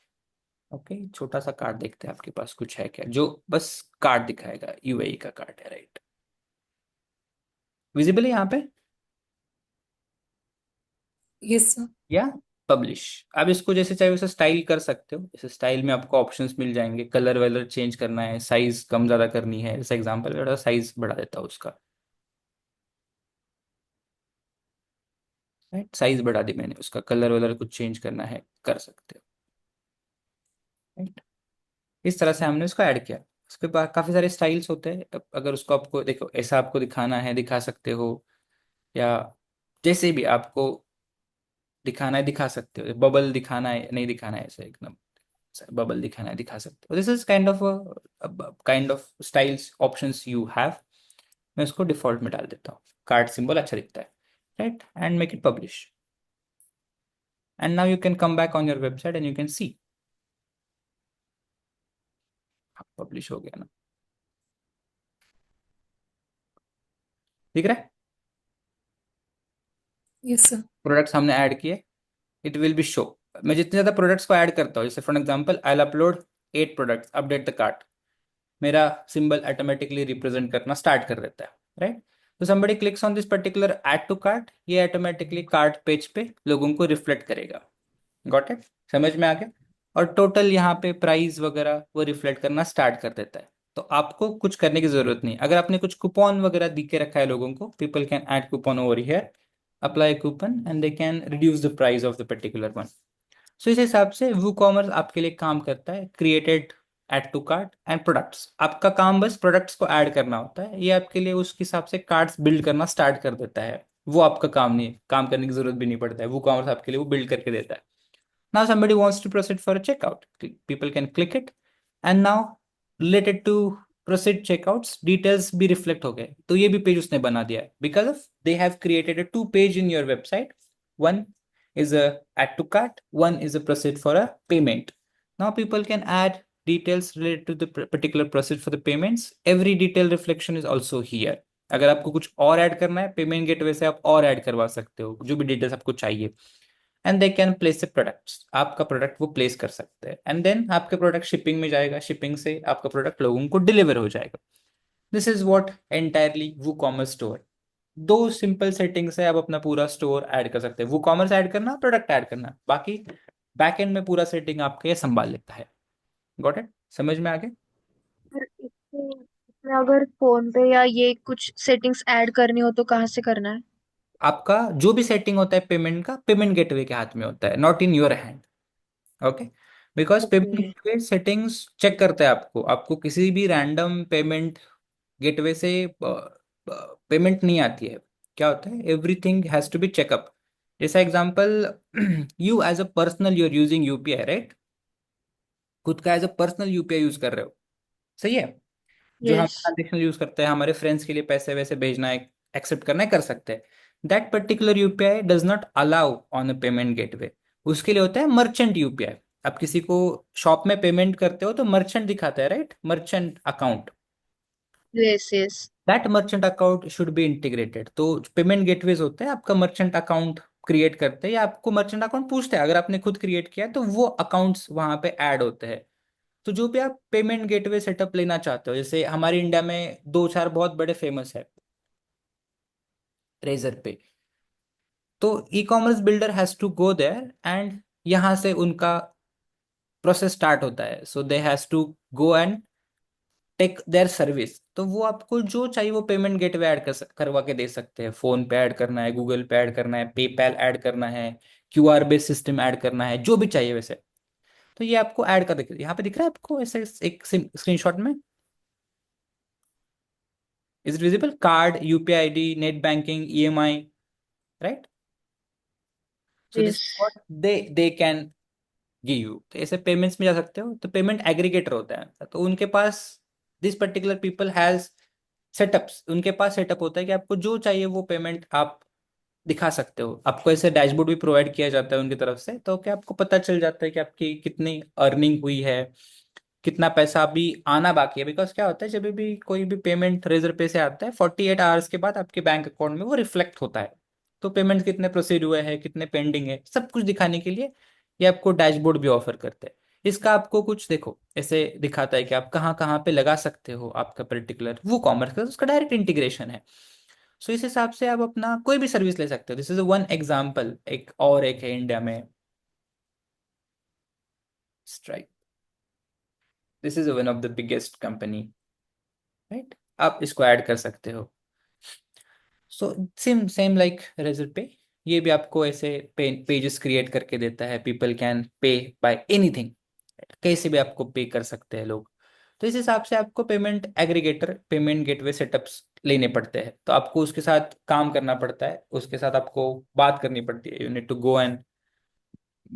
[SPEAKER 1] ओके। छोटा सा कार्ड देखते हैं आपके पास कुछ है क्या जो बस कार्ड दिखाएगा, यूएई का कार्ड है, राइट। विजिबल है यहाँ पे,
[SPEAKER 2] Yes, sir.
[SPEAKER 1] या पब्लिश। अब इसको जैसे चाहे वैसे स्टाइल कर सकते हो, जैसे स्टाइल में आपको ऑप्शंस मिल जाएंगे, कलर वलर चेंज करना है, साइज कम ज्यादा करनी है, जैसे एग्जांपल थोड़ा साइज बढ़ा देता हूँ उसका, राइट। साइज बढ़ा दी मैंने उसका, कलर वलर कुछ चेंज करना है कर सकते हो, राइट। इस तरह से हमने उसको ऐड किया। उस पे काफी सारे स्टाइल्स होते हैं। अगर उसको आपको देखो ऐसा आपको दिखाना है दिखा सकते हो, या जैसे भी आपको दिखाना है दिखा सकते हो। बबल दिखाना है नहीं दिखाना है ऐसे एकदम बबल दिखाना है दिखा सकते हो। This is kind of styles options you have. मैं उसको डिफॉल्ट में डाल देता हूँ, कार्ड सिंबल अच्छा दिखता है, right, and make it publish. And now you can come back on your website and you can C publish हो गया ना, दिख रहा है।
[SPEAKER 2] Yes sir.
[SPEAKER 1] प्रोडक्ट्स हमने ऐड किए, इट विल बी शो। मैं जितने ज्यादा प्रोडक्ट्स को ऐड करता हूँ, जैसे for example I will upload 8 products, update the cart, मेरा सिंबल ऑटोमेटिकली रिप्रेजेंट करना स्टार्ट कर देता है, राइट। तो somebody clicks on this particular add to cart, ये ऑटोमेटिकली कार्ट पेज पे लोगों को रिफ्लेक्ट करेगा। गॉट इट, समझ में आ गया। और टोटल यहाँ पे प्राइस वगैरह वो रिफ्लेक्ट करना स्टार्ट कर देता है। तो आपको कुछ करने की जरूरत नहीं। अगर आपने कुछ कूपन वगैरह दी के रखा है लोगों को, people can add coupon over here, apply coupon and they can reduce the price of the particular one. So इस हिसाब से वू कॉमर्स आपके लिए काम करता है, created, add to cart and products. आपका काम बस प्रोडक्ट्स को ऐड करना होता है, ये आपके लिए उस हिसाब से कार्ड्स बिल्ड करना स्टार्ट कर देता है। वो आपका काम नहीं है, काम करने की जरूरत भी नहीं पड़ता है, वो कॉमर्स आपके लिए वो बिल्ड करके देता है। Now somebody wants to proceed for a checkout. People can click it, and now related to proceed checkouts details भी reflect हो गए। तो ये भी पेज उसने बना दिया है, because of they have created a 2 page in your website. One is a add to cart, one is a proceed for a payment. Now people can add details related to the particular proceed for the payments. Every detail reflection is also here. अगर आपको कुछ और add करना है payment gateway से, आप और add करवा सकते हो जो भी डिटेल्स आपको चाहिए। And they can place the products, आपका प्रोडक्ट वो प्लेस कर सकते हैं, एंड देन आपके प्रोडक्ट शिपिंग में जाएगा, शिपिंग से आपका प्रोडक्ट लोगों को डिलीवर हो जाएगा। दिस इज व्हाट एंटायरली वो कॉमर्स स्टोर। 2 सिंपल सेटिंग्स है, आप अपना पूरा स्टोर ऐड कर सकते हैं। वो कॉमर्स ऐड करना, प्रोडक्ट ऐड करना, बाकी बैक एंड में पूरा सेटिंग आपका ये संभाल लेता है। गॉट इट, समझ में आ गया।
[SPEAKER 3] पर इसमें अगर फोन पे या ये कुछ सेटिंग्स ऐड करनी हो तो कहाँ से करना है?
[SPEAKER 1] आपका जो भी सेटिंग होता है पेमेंट का, पेमेंट गेटवे के हाथ में होता है, not in your hand. Okay, because payment
[SPEAKER 3] okay.
[SPEAKER 1] Gateway settings check करता है आपको, आपको किसी भी रैंडम पेमेंट गेटवे से पेमेंट नहीं आती है। क्या होता है, everything has to be checkup. जैसा example, you as a personal you are using UPI, right, खुद का as a personal UPI use कर रहे हो, सही है। जो हम
[SPEAKER 3] यस।
[SPEAKER 1] ट्रांजेक्शन यूज करते हैं, हमारे फ्रेंड्स के लिए पैसे वैसे भेजना है, एक्सेप्ट करना है, कर सकते हैं। That particular UPI does not allow on a payment gateway. उसके लिए होता है मर्चेंट यूपीआई। आप किसी को शॉप में पेमेंट करते हो तो मर्चेंट दिखाता है, right, merchant account.
[SPEAKER 3] Yes yes.
[SPEAKER 1] That merchant account should be integrated. तो पेमेंट गेटवेज होते हैं, आपका मर्चेंट अकाउंट क्रिएट करते हैं, या आपको मर्चेंट अकाउंट पूछते हैं। अगर आपने खुद क्रिएट किया है तो वो अकाउंट्स वहां पे ऐड होते हैं। तो जो भी आप पेमेंट गेटवे सेटअप लेना चाहते हो, जैसे हमारे इंडिया में 2-4 बहुत बड़े फेमस है, रेजर पे। तो ecommerce builder has to go there and यहाँ से उनका प्रोसेस स्टार्ट होता है। So they has to go and take their service. तो वो आपको जो चाहिए वो पेमेंट गेटवे ऐड करवा के दे सकते हैं। फोन पे ऐड करना है, गूगल पे ऐड करना है, पेपैल ऐड करना है, क्यूआर बेस्ड सिस्टम ऐड करना है, जो भी चाहिए वैसे। तो ये आपको ऐड कर दिख, यहाँ पे दिख रहा है आपको ऐसे एक स्क्रीनशॉट में। Is it visible, card, UPI ID, net banking, EMI, right. So this
[SPEAKER 3] yes.
[SPEAKER 1] What they can give you. तो ऐसे पेमेंट्स में जा सकते हो। तो पेमेंट एग्रीगेटर होता है, तो उनके पास this particular people has setups, उनके पास सेटअप होता है कि आपको जो चाहिए वो पेमेंट आप दिखा सकते हो। आपको ऐसे डैशबोर्ड भी प्रोवाइड किया जाता है उनकी तरफ से, तो क्या आपको पता चल जाता है कि आपकी कितनी अर्निंग हुई है, कितना पैसा अभी आना बाकी है। बिकॉज क्या होता है, जब भी कोई भी पेमेंट रेजर पे से आता है 48 आवर्स के बाद आपके बैंक अकाउंट में वो रिफ्लेक्ट होता है। तो पेमेंट कितने प्रोसीड हुए हैं, कितने पेंडिंग है, सब कुछ दिखाने के लिए ये आपको डैशबोर्ड भी ऑफर करते हैं। इसका आपको कुछ देखो ऐसे दिखाता है कि आप कहाँ कहाँ पे लगा सकते हो आपका पर्टिकुलर वो कॉमर्स का, उसका डायरेक्ट इंटीग्रेशन है। सो इस हिसाब से आप अपना कोई भी सर्विस ले सकते हो। This is one example. एक और एक है इंडिया में, Stripe. This is one of the biggest company, right. आप इसको ऐड कर सकते हो। So same same like Razorpay, ये भी आपको ऐसे पेजेस क्रिएट करके देता है। People can pay buy anything, कैसे भी आपको पे कर सकते हैं लोग। तो इस हिसाब से आपको payment aggregator, payment gateway setups लेने पड़ते हैं। तो आपको उसके साथ काम करना पड़ता है, उसके साथ आपको बात करनी पड़ती है। You need to go and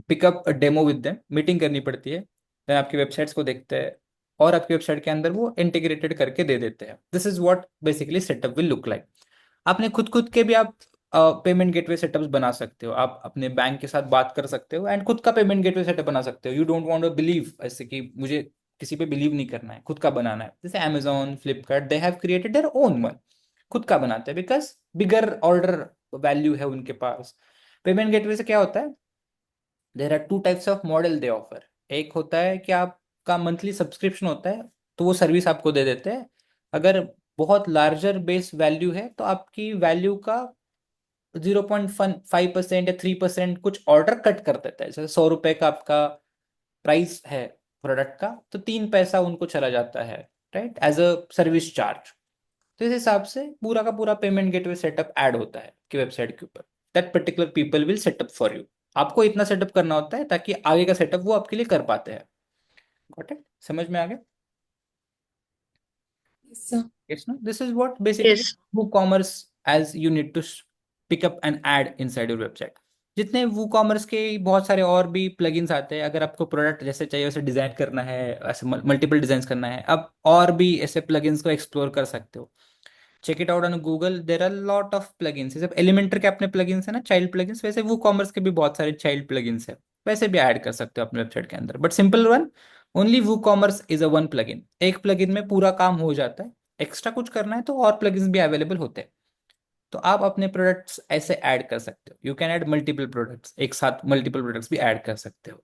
[SPEAKER 1] pickup a demo with them, meeting करनी पड़ती है। देन आपकी वेबसाइट्स को देखते हैं और आपकी वेबसाइट के अंदर वो इंटीग्रेटेड करके दे देते हैं। This is what basically setup will look like. आपने खुद के भी आप पेमेंट गेटवे सेटअप्स बना सकते हो। आप अपने बैंक के साथ बात कर सकते हो एंड खुद का पेमेंट गेटवे सेटअप बना सकते हो। You don't want to believe, ऐसे कि मुझे किसी पे बिलीव नहीं करना है, खुद का बनाना है। जैसे Amazon, Flipkart, they have created their own one, खुद का बनाते हैं बिकॉज बिगर ऑर्डर वैल्यू है उनके पास। पेमेंट गेटवे से क्या होता है, there are two types of model they offer. एक होता है कि आपका मंथली सब्सक्रिप्शन होता है, तो वो सर्विस आपको दे देते हैं। अगर बहुत लार्जर बेस वैल्यू है तो आपकी वैल्यू का 0.5% या 3% कुछ ऑर्डर कट कर देता है। जैसे 100 रुपए का आपका प्राइस है प्रोडक्ट का, तो 3 पैसा उनको चला जाता है, right, as a service charge. तो इस हिसाब से पूरा का पूरा पेमेंट गेटवे सेटअप ऐड होता है कि वेबसाइट के ऊपर। That particular people will set up for you. आपको इतना सेटअप करना होता है ताकि आगे का सेटअप वो आपके लिए कर पाते हैं। Got it? समझ में आ गया?
[SPEAKER 2] Yes, sir.
[SPEAKER 1] Yes, no? This is what basically
[SPEAKER 3] yes.
[SPEAKER 1] WooCommerce as you need to pick up and add inside your website. जितने WooCommerce के बहुत सारे और भी प्लगइन्स आते हैं। अगर आपको प्रोडक्ट जैसे चाहिए वैसे डिजाइन करना है, ऐसे मल्टीपल डिजाइन करना है, अब और भी ऐसे प्लगइन्स को एक्सप्लोर कर सकते हो। Check it out on Google, there are lot of plugins. जैसे एलिमेंटर के अपने प्लगइन्स है ना, चाइल्ड प्लगइन्स, वैसे WooCommerce के भी बहुत सारे चाइल्ड प्लगइन्स है। वैसे भी ऐड कर सकते हो अपने वेबसाइट के अंदर, but simple one, only WooCommerce is a one plugin. एक प्लगइन में पूरा काम हो जाता है। एक्स्ट्रा कुछ करना है तो और प्लगइन्स भी अवेलेबल होते हैं। तो आप अपने प्रोडक्ट्स ऐसे ऐड कर सकते हो। You can add multiple products, एक साथ मल्टीपल प्रोडक्ट्स भी ऐड कर सकते हो।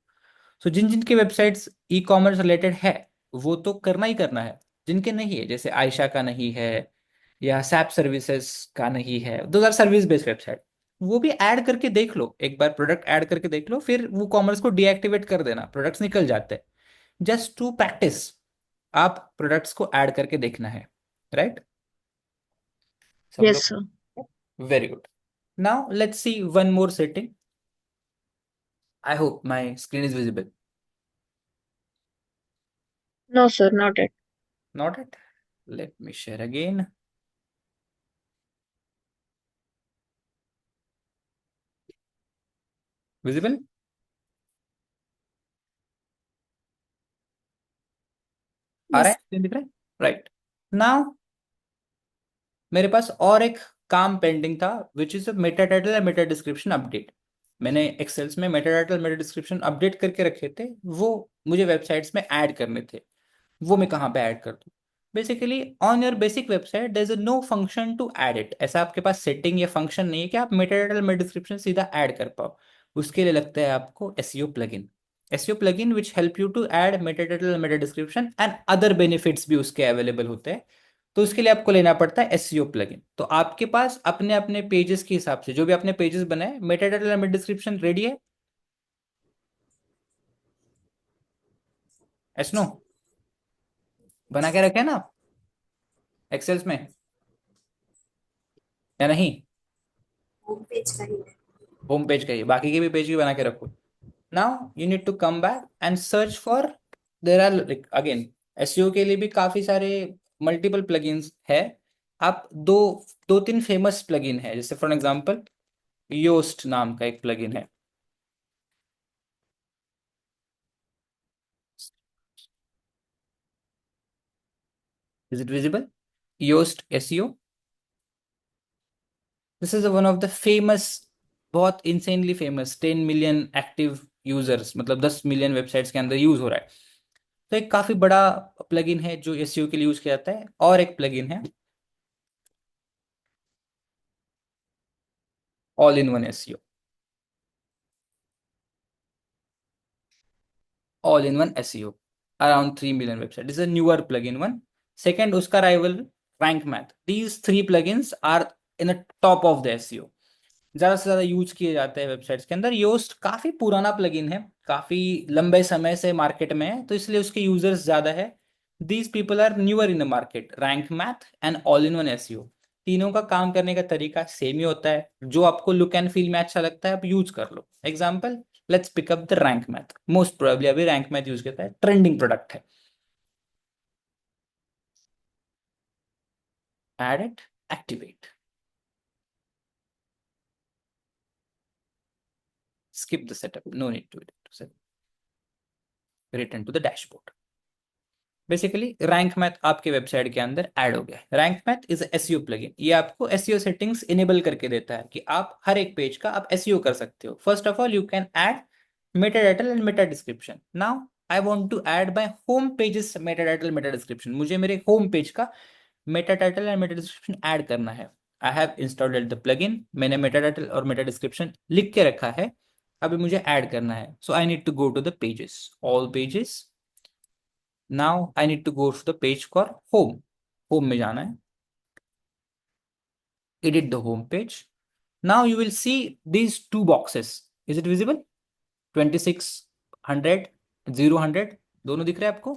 [SPEAKER 1] सो जिन जिनकी वेबसाइट्स ई कॉमर्स रिलेटेड है वो तो करना ही करना है। जिनके नहीं है, जैसे आयशा का नहीं है या सैप सर्विसेज का नहीं है, दो आर सर्विस बेस्ड वेबसाइट, वो भी ऐड करके देख लो। एक बार प्रोडक्ट ऐड करके देख लो, फिर वो कॉमर्स को डीएक्टिवेट कर देना, प्रोडक्ट्स निकल जाते हैं। जस्ट टू प्रैक्टिस, आप प्रोडक्ट्स को ऐड करके देखना है, राइट? सब
[SPEAKER 3] यस
[SPEAKER 1] लोग?
[SPEAKER 3] Sir.
[SPEAKER 1] Very good. Now let's see one more setting. I hope my screen is visible.
[SPEAKER 3] No sir, not it.
[SPEAKER 1] Not it? Let me share again. Visible? आ रहा है?
[SPEAKER 2] Yes.
[SPEAKER 1] screen दिख रहा है? राइट। नाउ मेरे पास और एक काम पेंडिंग था, विच इज मेटा टाइटल या मेटा डिस्क्रिप्शन अपडेट। मैंने एक्सेल्स में Meta title, meta description update करके रखे थे, वो मुझे वेबसाइट्स में ऐड करने थे। वो मैं कहाँ पे ऐड कर दूँ? Basically on your basic website there is no function to add it. ऐसा आपके पास सेटिंग या फंक्शन नहीं है कि आप मेटा टाइटल, मेटा डिस्क्रिप्शन सीधा ऐड कर पाओ। उसके लिए लगता है आपको SEO plugin. SEO plugin which help you to add meta title, meta description and other benefits भी उसके अवेलेबल होते हैं। तो उसके लिए आपको लेना पड़ता है एसईओ प्लगइन। तो आपके पास अपने अपने पेजेस के हिसाब से जो भी आपने पेजेस बनाए, meta title and description ready है? Yes no? बना के रखे ना एक्सेल्स में या नहीं?
[SPEAKER 2] होम पेज का ही है.
[SPEAKER 1] होम पेज का ही, बाकी के भी पेज भी बना के रखो। Now you need to come back and search for, there are again SEO के लिए भी काफी सारे मल्टीपल प्लगइन्स है। आप दो दो तीन फेमस प्लगइन है, जैसे फॉर एग्जांपल योस्ट नाम का एक प्लगइन है। Is it visible? Yoast SEO, this is one of the famous, बहुत insanely famous, 10 million active users, मतलब 10 मिलियन वेबसाइट्स के अंदर यूज हो रहा है। तो एक काफी बड़ा प्लगइन है जो एसईओ के लिए यूज किया जाता है। और एक प्लगइन है all in one SEO. All in one SEO, around 3 million website, is a newer plugin one. Second उसका rival Rank Math. These three plugins are in the top of the SEO, ज्यादा से ज्यादा use किए जाते हैं websites के अंदर। Yoast काफी पुराना प्लगइन है, काफी लंबे समय से मार्केट में है, तो इसलिए उसके यूजर्स ज्यादा है। These people are newer in the market. Rank math and all in one SEO, तीनों का काम करने का तरीका सेम ही होता है। जो आपको लुक एंड फील में अच्छा लगता है आप यूज कर लो। Example, let's pick up the Rank Math. Most probably अभी रैंक मैथ यूज करता है, ट्रेंडिंग प्रोडक्ट है। add it, activate. Skip the setup, no need to set. Return to the dashboard. Basically rank math आपके website के अंदर add हो गया है। Rank math is SEO plugin, ये आपको एसईओ सेटिंग्स इनेबल करके देता है कि आप हर एक पेज का आप एसईओ कर सकते हो। First of all you can add meta title and meta description. Now I want to add my home pages meta title meta description. मुझे मेरे होम पेज का meta title and meta description add करना है। I have installed the plugin, मैंने meta title और meta description लिख के रखा है, अभी मुझे ऐड करना है। So I need to go to the pages, all pages. Now I need to go to the page for home. Home में जाना है, edit the home page. Now you will see these two boxes. Is it visible? 26, 100, 0, 100 दोनों दिख रहे हैं आपको?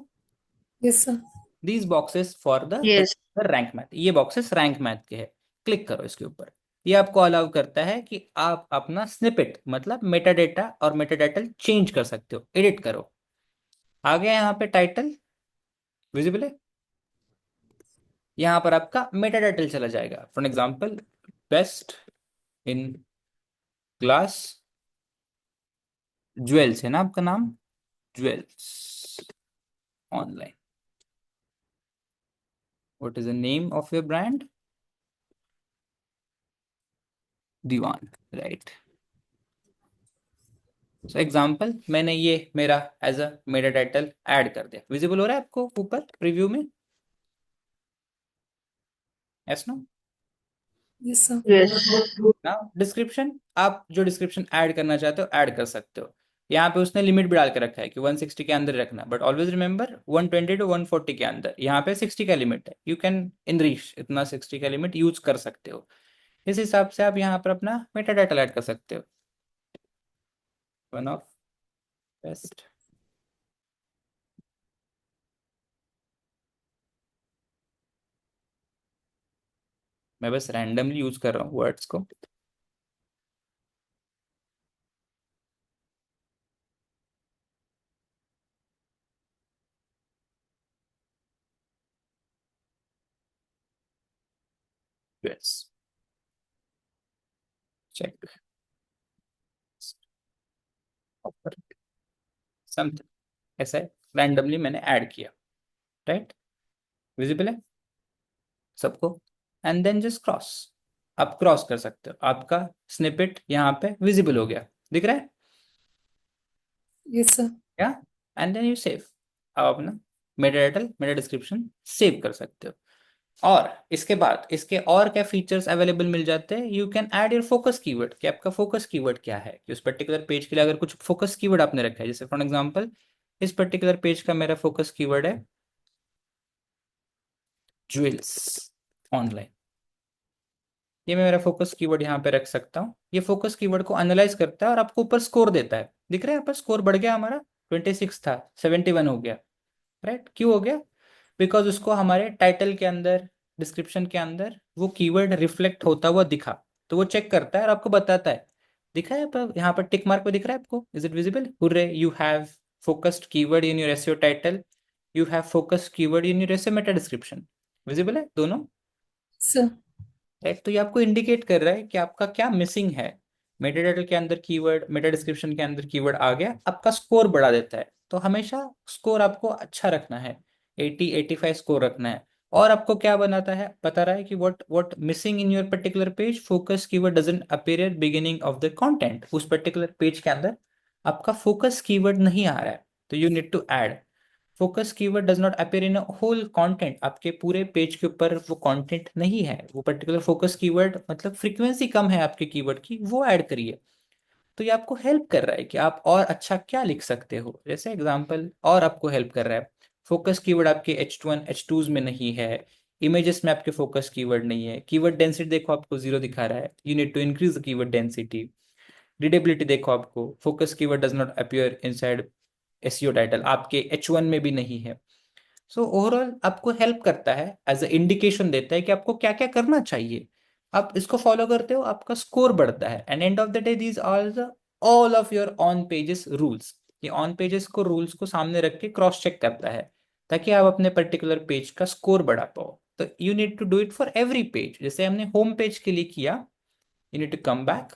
[SPEAKER 2] Yes, sir.
[SPEAKER 1] These boxes for the
[SPEAKER 3] Yes.
[SPEAKER 1] Rank math, ये boxes rank math के हैं। क्लिक करो इसके ऊपर। ये आपको अलाउ करता है कि आप अपना स्निपेट मतलब मेटा डेटा और मेटा टाइटल चेंज कर सकते हो, एडिट करो। आ गया यहाँ पे टाइटल विजिबल है, यहाँ पर आपका मेटा टाइटल चला जाएगा। For example best in class jewels है ना आपका नाम, jewels online. What is the name of your brand? Diwan, right. So example मैंने ये मेरा as a meta title add कर दिया। विजिबल हो रहा है आपको ऊपर प्रीव्यू में? Yes no?
[SPEAKER 2] Yes, sir.
[SPEAKER 3] Yes.
[SPEAKER 1] Now description, आप जो डिस्क्रिप्शन ऐड करना चाहते हो ऐड कर सकते हो। यहाँ पे उसने लिमिट भी डाल के रखा है कि 160 के अंदर रखना, बट ऑलवेज रिमेंबर 120 टू 140 के अंदर। यहाँ पे 60 का लिमिट है, यू कैन इनरीच इतना 60 का लिमिट यूज कर सकते हो। इस हिसाब से आप यहाँ पर अपना मेटा डाटा ऐड कर सकते हो। वन ऑफ बेस्ट, मैं बस रैंडमली यूज कर रहा हूँ वर्ड्स को। यस, चेक ऑफर समथिंग, ऐसा रैंडमली मैंने ऐड किया, राइट? विजिबल है सबको? एंड देन जस्ट क्रॉस, आप क्रॉस कर सकते हो। आपका स्निपेट यहाँ पे विजिबल हो गया, दिख रहा है
[SPEAKER 2] Yes, sir.
[SPEAKER 1] क्या? And then you save. आप अपना meta title meta description save कर सकते हो। और इसके बाद इसके और क्या फीचर्स अवेलेबल मिल जाते हैं? You can add your focus keyword, कि आपका फोकस कीवर्ड क्या है, कि उस पर्टिकुलर पेज के लिए अगर कुछ फोकस कीवर्ड आपने रखा है। जैसे फॉर एग्जांपल इस पर्टिकुलर पेज का मेरा फोकस कीवर्ड है ज्वेल्स ऑनलाइन, ये मैं मेरा फोकस कीवर्ड यहाँ पे रख सकता हूँ। ये फोकस कीवर्ड को एनालाइज करता है और आपको ऊपर स्कोर देता है। दिख रहा है यहाँ पर स्कोर बढ़ गया, हमारा 26 था 71 हो गया, राइट? क्यों हो गया? बिकॉज उसको हमारे टाइटल के अंदर डिस्क्रिप्शन के अंदर वो कीवर्ड रिफ्लेक्ट होता हुआ दिखा, तो वो चेक करता है और आपको बताता है। दिखा है पर यहाँ पर टिक मार्क पे दिख रहा है आपको? Is it visible? Hurray, you have focused keyword in your SEO title, you have focused keyword in your SEO Meta description. Visible है दोनों,
[SPEAKER 2] Sir.
[SPEAKER 1] राइट? तो ये आपको इंडिकेट कर रहा है कि आपका क्या मिसिंग है। मेटा टाइटल के अंदर कीवर्ड, मेटा डिस्क्रिप्शन के अंदर कीवर्ड आ गया, आपका स्कोर बढ़ा देता है। तो हमेशा स्कोर आपको अच्छा रखना है, 80 85 स्कोर रखना है। और आपको क्या बनाता है, बता रहा है कि what missing in your particular page, focus keyword doesn't appear at beginning of the content. उस पर्टिकुलर पेज के अंदर आपका फोकस कीवर्ड नहीं आ रहा है, तो you need to add. Focus keyword does not appear in whole content, आपके पूरे पेज के ऊपर वो कंटेंट नहीं है, वो पर्टिकुलर फोकस कीवर्ड मतलब फ्रीक्वेंसी कम है आपके कीवर्ड की, वो ऐड करिए। तो ये आपको हेल्प कर रहा है कि आप और अच्छा क्या लिख सकते हो। जैसे एग्जांपल और आपको हेल्प कर रहा है, फोकस कीवर्ड आपके H1 H2s में नहीं है, इमेजेस में आपके फोकस कीवर्ड नहीं है, कीवर्ड डेंसिटी देखो आपको 0 दिखा रहा है, you need to increase the keyword density. Readability देखो आपको focus keyword does not appear inside SEO title, आपके H1 में भी नहीं है। सो ओवरऑल आपको हेल्प करता है, एज अ इंडिकेशन देता है कि आपको क्या क्या करना चाहिए। आप इसको फॉलो करते हो, आपका स्कोर बढ़ता है। And end of the day these are the all of your on pages rules. ये ऑन पेजेस को रूल्स को सामने रख के क्रॉस चेक करता है, ताकि आप अपने पर्टिकुलर पेज का स्कोर बढ़ा पाओ। तो you need to do it for every page. जैसे हमने होम पेज के लिए किया, you need to come back,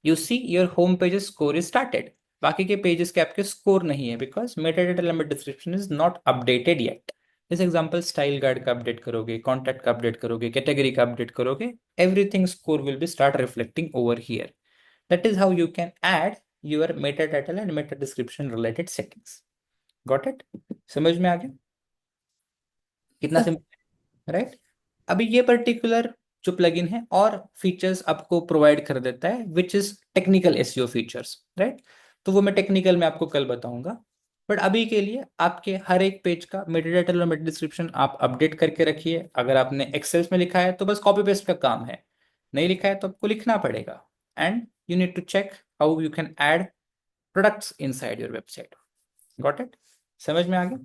[SPEAKER 1] you see your home pages score is started. बाकी के पेजेस के आपके स्कोर नहीं है, because meta data element description is not updated yet. जैसे एग्जांपल स्टाइल गाइड का अपडेट करोगे, कॉन्टैक्ट का अपडेट करोगे, कैटेगरी का अपडेट करोगे, everything score will be start reflecting over here. That is how you can add your Meta title and meta description related settings. Got it? समझ में आ गया? कितना सिंपल, राइट? अभी ये पर्टिकुलर जो प्लगइन है और फीचर्स आपको प्रोवाइड कर देता है, which is technical SEO features, right? तो वो मैं टेक्निकल में आपको कल बताऊंगा। बट अभी के लिए आपके हर एक पेज का मेटा टाइटल और मेटा डिस्क्रिप्शन आप अपडेट करके रखिए। अगर आपने एक्सेल्स में लिखा है तो बस कॉपी पेस्ट का काम है, नहीं लिखा है तो आपको लिखना पड़ेगा। And you need to check how you can add products inside your website. Got it? समझ में आ गया?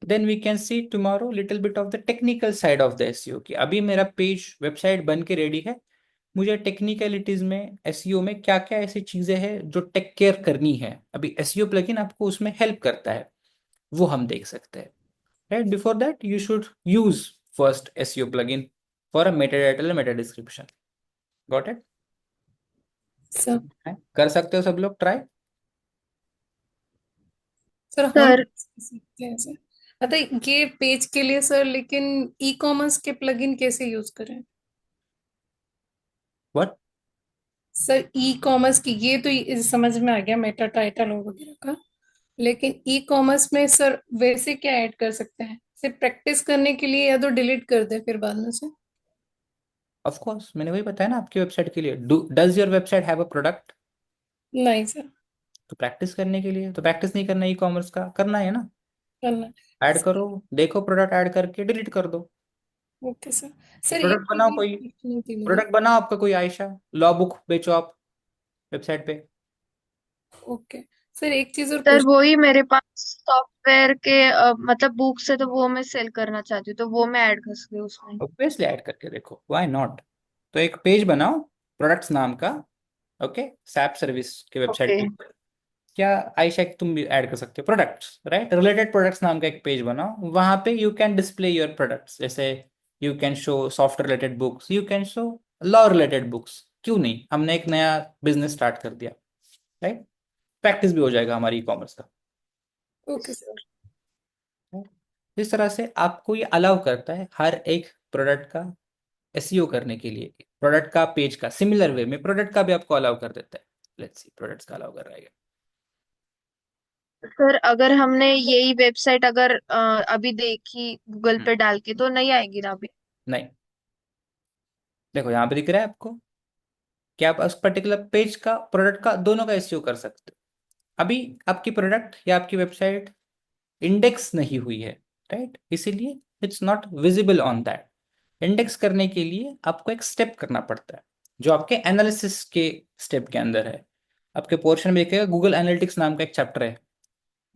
[SPEAKER 1] Then we can see tomorrow little bit of the technical side of the SEO की अभी मेरा पेज वेबसाइट बन के ready है, मुझे टेक्निकलिटीज में एसईओ में क्या क्या ऐसी चीजें हैं जो टेक केयर करनी है। अभी एसईओ प्लगइन आपको उसमें हेल्प करता है, वो हम देख सकते हैं, right? Before that you should use first SEO plugin for a meta title meta description. Got it?
[SPEAKER 2] Sir
[SPEAKER 1] कर सकते हो सब लोग ट्राई।
[SPEAKER 2] सर हम
[SPEAKER 3] सर
[SPEAKER 2] सीखते हैं सर। अतः ये पेज के लिए सर, लेकिन ई कॉमर्स के प्लगइन कैसे यूज करें?
[SPEAKER 1] व्हाट?
[SPEAKER 2] सर ई कॉमर्स की ये तो समझ में आ गया, मेटा टाइटल और वगैरह का। लेकिन ई कॉमर्स में सर वैसे क्या ऐड कर सकते हैं? सिर्फ प्रैक्टिस करने के लिए, या तो डिलीट कर दे फिर बाद में से?
[SPEAKER 1] ऑफ कोर्स, मैंने वही बताया ना आपकी वेबसाइट के लिए। Does your website have a product?
[SPEAKER 2] नहीं सर।
[SPEAKER 1] तो प्रैक्टिस करने के लिए, तो प्रैक्टिस नहीं करना ई कॉमर्स का, करना है ना?
[SPEAKER 2] करना।
[SPEAKER 1] ऐड करो, देखो प्रोडक्ट ऐड करके डिलीट कर दो।
[SPEAKER 2] Okay sir. सर एक
[SPEAKER 1] प्रोडक्ट
[SPEAKER 2] चीज
[SPEAKER 1] बनाओ
[SPEAKER 2] ये
[SPEAKER 1] कोई,
[SPEAKER 2] पूछनी थी मुझे।
[SPEAKER 1] प्रोडक्ट बनाओ आपका कोई, आयशा लॉ बुक बेचो आप वेबसाइट पे।
[SPEAKER 2] ओके सर, एक चीज और
[SPEAKER 3] सर
[SPEAKER 2] पूछ।
[SPEAKER 3] वही मेरे पास सॉफ्टवेयर के मतलब बुक्स है, तो वो मैं सेल करना चाहती हूँ, तो वो मैं ऐड कर सकती हूँ उसमें।
[SPEAKER 1] ऑब्वियसली ऐड करके देखो, व्हाई नॉट? तो एक पेज बनाओ प्रोडक्ट्स नाम का, ओके, सैप सर्विस के वेबसाइट
[SPEAKER 3] ओके।
[SPEAKER 1] के ऊपर। क्या आयशा, तुम भी ऐड कर सकते हो प्रोडक्ट्स, राइट? रिलेटेड प्रोडक्ट्स नाम का एक पेज बनाओ, वहां पे you can display your products. जैसे you can show soft related books, you can show law related books. क्यों नहीं? हमने एक नया बिजनेस स्टार्ट कर दिया, राइट? प्रैक्टिस भी हो जाएगा हमारी ई कॉमर्स का।
[SPEAKER 2] Okay sir.
[SPEAKER 1] right? इस तरह से आपको ये अलाउ करता है हर एक प्रोडक्ट का एसईओ करने के लिए, प्रोडक्ट का पेज का सिमिलर वे में प्रोडक्ट का भी आपको अलाउ कर देता है। लेट्स सी प्रोडक्ट्स का अलाउ कर रहा है।
[SPEAKER 3] सर अगर हमने यही वेबसाइट अगर अभी देखी गूगल
[SPEAKER 1] हम्म,
[SPEAKER 3] पे डाल के, तो नहीं आएगी ना अभी?
[SPEAKER 1] नहीं, देखो यहाँ पे दिख रहा है आपको कि आप उस पर्टिकुलर पेज का प्रोडक्ट का दोनों का एसईओ कर सकते हो। अभी आपकी प्रोडक्ट या आपकी वेबसाइट इंडेक्स नहीं हुई है, राइट? इसीलिए it's not visible on that. Index करने के लिए आपको एक स्टेप करना पड़ता है, जो आपके एनालिसिस के स्टेप के अंदर है। आपके पोर्शन में देखिएगा गूगल एनालिटिक्स नाम का एक चैप्टर है,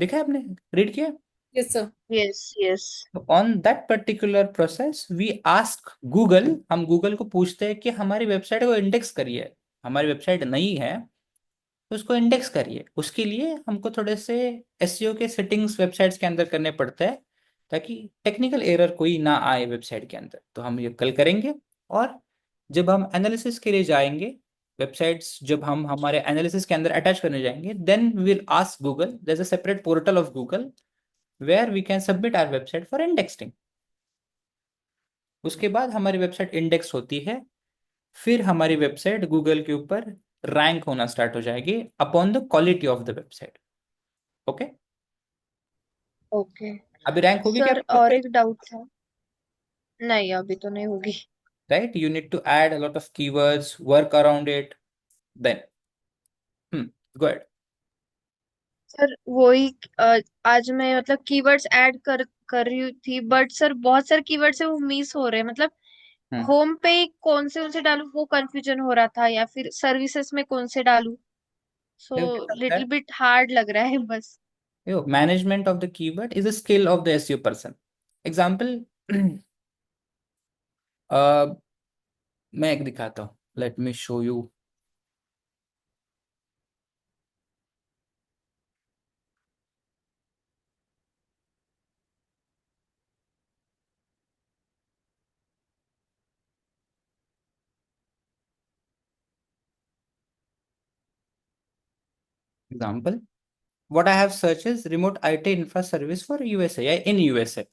[SPEAKER 1] देखा है आपने? रीड किया?
[SPEAKER 2] Yes sir.
[SPEAKER 3] Yes yes.
[SPEAKER 1] On that particular process we ask Google, हम गूगल को पूछते हैं कि हमारी वेबसाइट को इंडेक्स करिए। हमारी वेबसाइट नई है तो उसको इंडेक्स करिए। उसके लिए हमको थोड़े से एसईओ के सेटिंग्स वेबसाइट्स के अंदर करने पड़ते हैं, ताकि टेक्निकल एरर कोई ना आए वेबसाइट के अंदर। तो हम ये कल करेंगे। और जब हम एनालिसिस के लिए जाएंगे, वेबसाइट्स जब हम हमारे एनालिसिस के अंदर अटैच करने जाएंगे, then we will ask Google, there is a separate portal of Google where we can submit our website for indexing. उसके बाद हमारी वेबसाइट इंडेक्स होती है, फिर हमारी वेबसाइट गूगल के ऊपर रैंक होना स्टार्ट हो जाएगी upon the quality of the website. Okay?
[SPEAKER 3] Okay.
[SPEAKER 1] अभी रैंक होगी क्या
[SPEAKER 3] सर
[SPEAKER 1] आपकी
[SPEAKER 3] और
[SPEAKER 1] वेबसाइट?
[SPEAKER 3] एक डाउट था। नहीं, अभी तो नहीं होगी।
[SPEAKER 1] Right, you need to add a lot of keywords, work around it, then go ahead.
[SPEAKER 3] Sir वही आज मैं मतलब कीवर्ड्स ऐड कर रही थी, बट सर बहुत सारे कीवर्ड्स है वो मिस हो रहे हैं, मतलब होम पे कौन से डालूं वो कंफ्यूजन हो रहा था, या फिर सर्विसेज में कौन से डालूं। सो
[SPEAKER 1] देखो क्या होता
[SPEAKER 3] लिटिल
[SPEAKER 1] है,
[SPEAKER 3] बिट हार्ड लग रहा है बस।
[SPEAKER 1] देखो management of the keyword is a skill of the SEO person. Example मैं एक दिखाता हूँ, let me show you. Example, what I have searched is remote IT infra service for USA या in USA.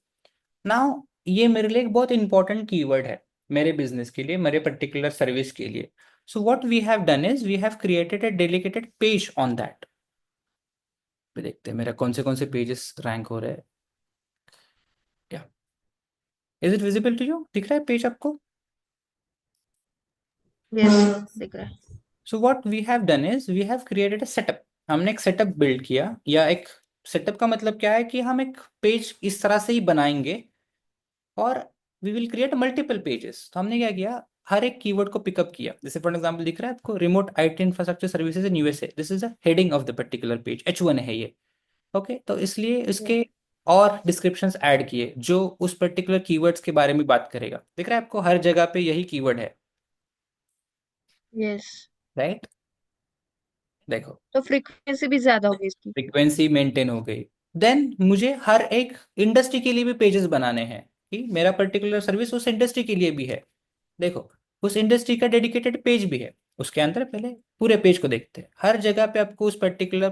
[SPEAKER 1] Now ये मेरे लिए एक बहुत इंपॉर्टेंट कीवर्ड है मेरे बिजनेस के लिए, मेरे पर्टिकुलर सर्विस के लिए. So what we have done is we have created a dedicated page on that. देखते हैं मेरा कौन से पेजेस रैंक हो रहे हैं. या is it visible to you? दिख रहा है पेज आपको?
[SPEAKER 3] यस, दिख रहा है।
[SPEAKER 1] So what we have done is we have created a setup. हमने एक सेटअप बिल्ड किया, या एक सेटअप का मतलब क्या है कि हम एक पेज इस तरह से ही बनाएंगे और we will create multiple pages. तो हमने क्या किया, हर एक कीवर्ड को पिकअप किया. जैसे फॉर एग्जांपल दिख रहा है आपको, remote IT infrastructure services in USA. This is the heading of the particular page, H1 है ये. ओके, तो इसलिए इसके और डिस्क्रिप्शंस ऐड किए जो उस पर्टिकुलर कीवर्ड्स के बारे में बात करेगा. दिख रहा है आपको, हर जगह पे यही कीवर्ड है,
[SPEAKER 3] यस,
[SPEAKER 1] राइट? देखो,
[SPEAKER 3] तो फ्रीक्वेंसी भी ज्यादा होगी इसकी।
[SPEAKER 1] फ्रीक्वेंसी मेंटेन हो गई. देन मुझे हर एक इंडस्ट्री के लिए भी पेजेस बनाने हैं कि मेरा पर्टिकुलर सर्विस उस इंडस्ट्री के लिए भी है. देखो, उस इंडस्ट्री का डेडिकेटेड पेज भी है. उसके अंदर पहले पूरे पेज को देखते हैं. हर जगह पे आपको उस पर्टिकुलर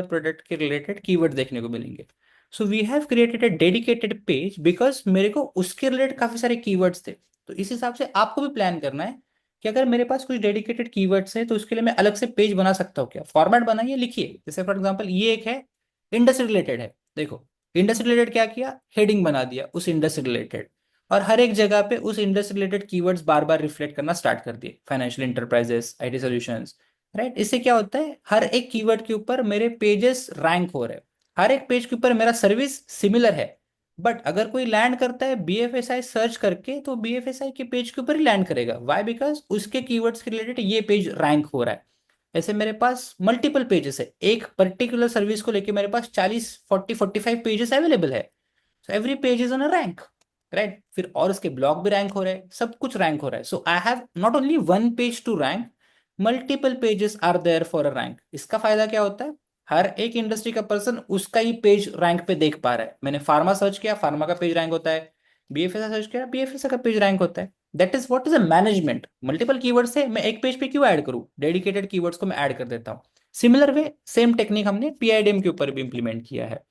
[SPEAKER 1] प्रोडक्ट के रिलेटेड कीवर्ड देखने को मिलेंगे. So we have created a dedicated page because मेरे को उसके रिलेटेड काफी सारे कीवर्ड्स थे. तो इस हिसाब से आपको भी प्लान करना है कि अगर मेरे पास कुछ डेडिकेटेड कीवर्ड्स है तो उसके लिए मैं अलग से पेज बना सकता हूँ क्या. फॉर्मेट बनाइए, लिखिए. जैसे फॉर एग्जांपल ये एक है, इंडस्ट्री रिलेटेड है. देखो, इंडस्ट्री रिलेटेड क्या किया, हेडिंग बना दिया उस इंडस्ट्री रिलेटेड, और हर एक जगह पे उस इंडस्ट्री रिलेटेड कीवर्ड्स बार बार रिफ्लेक्ट करना स्टार्ट कर दिए. Financial enterprises, IT solutions, right. इससे क्या होता है, हर एक कीवर्ड के ऊपर मेरे पेजेस रैंक हो रहे हैं. हर एक पेज के ऊपर मेरा सर्विस सिमिलर है. बट अगर कोई लैंड करता है बीएफएसआई सर्च करके, तो बीएफएसआई के पेज के ऊपर ही लैंड करेगा. वाई? बिकॉज उसके कीवर्ड्स के रिलेटेड ये पेज रैंक हो रहा है. ऐसे मेरे पास मल्टीपल पेजेस है. एक पर्टिकुलर सर्विस को लेके मेरे पास 40 40 45 पेजेस अवेलेबल है. So every page is on a rank, right. फिर और उसके ब्लॉग भी रैंक हो रहे हैं, सब कुछ रैंक हो रहा है. So I have not only one page to rank, multiple pages are there for a rank. इसका फायदा क्या होता है, हर एक इंडस्ट्री का पर्सन उसका ही पेज रैंक पे देख पा रहा है. मैंने फार्मा सर्च किया, फार्मा का पेज रैंक होता है. बीएफएसआई सर्च किया, बीएफएसआई का पेज रैंक होता है. That is what is a management. Multiple keywords है, मैं एक पेज पे क्यों ऐड करूं, डेडिकेटेड कीवर्ड्स को मैं ऐड कर देता हूं. सिमिलर वे सेम टेक्निक हमने पीआईडीएम के ऊपर भी इंप्लीमेंट किया है.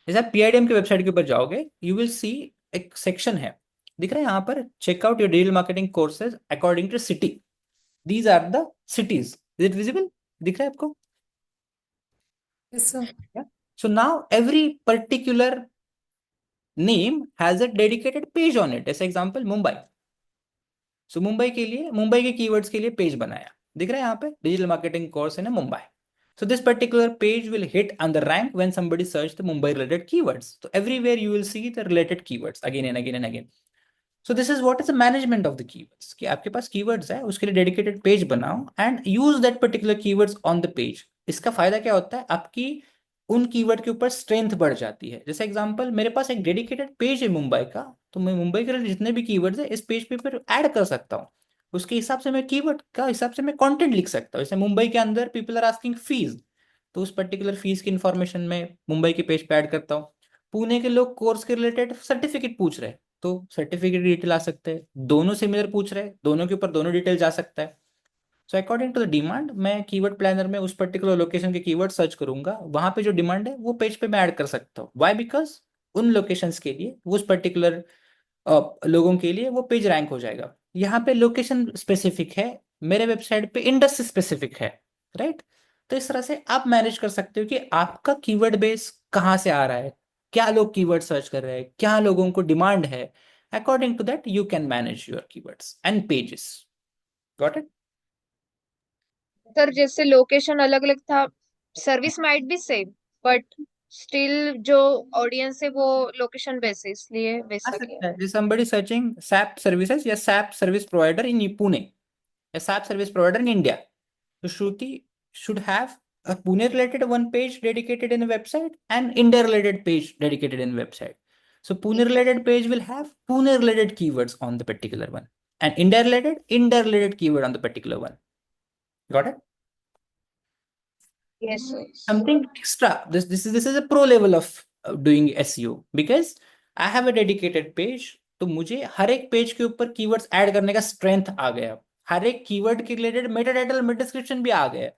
[SPEAKER 1] जैसे आप पीआईडीएम की वेबसाइट के ऊपर जाओगे, यू विल सी एक सेक्शन है, दिख रहा है यहाँ पर, checkout your digital marketing courses according to city. These are the cities. Is it visible? दिख रहा है आपको?
[SPEAKER 2] Yes, sir.
[SPEAKER 1] So now every particular name has a dedicated page on it. जैसे एग्जांपल मुंबई. सो मुंबई के लिए, मुंबई के कीवर्ड्स के लिए पेज बनाया. दिख रहा है यहाँ पे, digital marketing course in Mumbai. So this particular page will hit on the rank when somebody search the Mumbai related keywords. So everywhere you will see the related keywords again and again and again. So this is what is the management of the keywords. कि आपके पास keywords है, उसके लिए dedicated page बनाओ and use that particular keywords on the page. इसका फायदा क्या होता है, आपकी उन कीवर्ड के ऊपर स्ट्रेंथ बढ़ जाती है. जैसे एग्जांपल, मेरे पास एक डेडिकेटेड पेज है मुंबई का, तो मैं मुंबई के लिए जितने भी कीवर्ड्स है इस पेज पे फिर ऐड कर सकता हूँ. उसके हिसाब से मैं कीवर्ड का हिसाब से मैं कंटेंट लिख सकता हूँ. जैसे मुंबई के अंदर पीपल आर आस्किंग फीस, तो उस पर्टिकुलर फीस की इन्फॉर्मेशन में मुंबई के पेज पे ऐड करता हूँ. पुणे के लोग कोर्स के रिलेटेड सर्टिफिकेट पूछ रहे हैं, तो सर्टिफिकेट डिटेल आ सकते हैं. दोनों सिमिलर पूछ रहे हैं, दोनों के ऊपर दोनों डिटेल जा सकता है. So according to the demand मैं कीवर्ड प्लानर में उस पर्टिकुलर लोकेशन के कीवर्ड सर्च करूंगा, वहां पे जो डिमांड है वो पेज पे मैं ऐड कर सकता हूँ. वाई? बिकॉज उन लोकेशंस के लिए, उस पर्टिकुलर लोगों के लिए वो पेज रैंक हो जाएगा. यहाँ पे लोकेशन स्पेसिफिक है, मेरे वेबसाइट पे इंडस्ट्री स्पेसिफिक है, राइट. तो इस तरह से आप मैनेज कर सकते हो कि आपका कीवर्ड बेस कहाँ से आ रहा है, क्या लोग कीवर्ड सर्च कर रहे हैं, क्या लोगों को डिमांड है. According to that you can manage your keywords and pages. Got it?
[SPEAKER 3] Sir जैसे लोकेशन अलग अलग था, service might be same, but still जो ऑडियंस है वो लोकेशन बेस है, इसलिए
[SPEAKER 1] आ
[SPEAKER 3] वैसा किया।
[SPEAKER 1] सकता है. somebody सर्चिंग SAP सर्विसेज या SAP service provider in Pune या SAP service provider in India. So Shruti should have a Pune related one page dedicated in a website and India related page dedicated in a website. So Pune related page will have Pune related keywords on the particular one, and India related keyword on the particular one. Got it?
[SPEAKER 3] Yes sir.
[SPEAKER 1] Something extra. This is a pro level of doing SEO because I have a dedicated page. तो मुझे हर एक page के ऊपर keywords add करने का strength आ गया. हर एक keyword के related Meta title, meta description भी आ गया.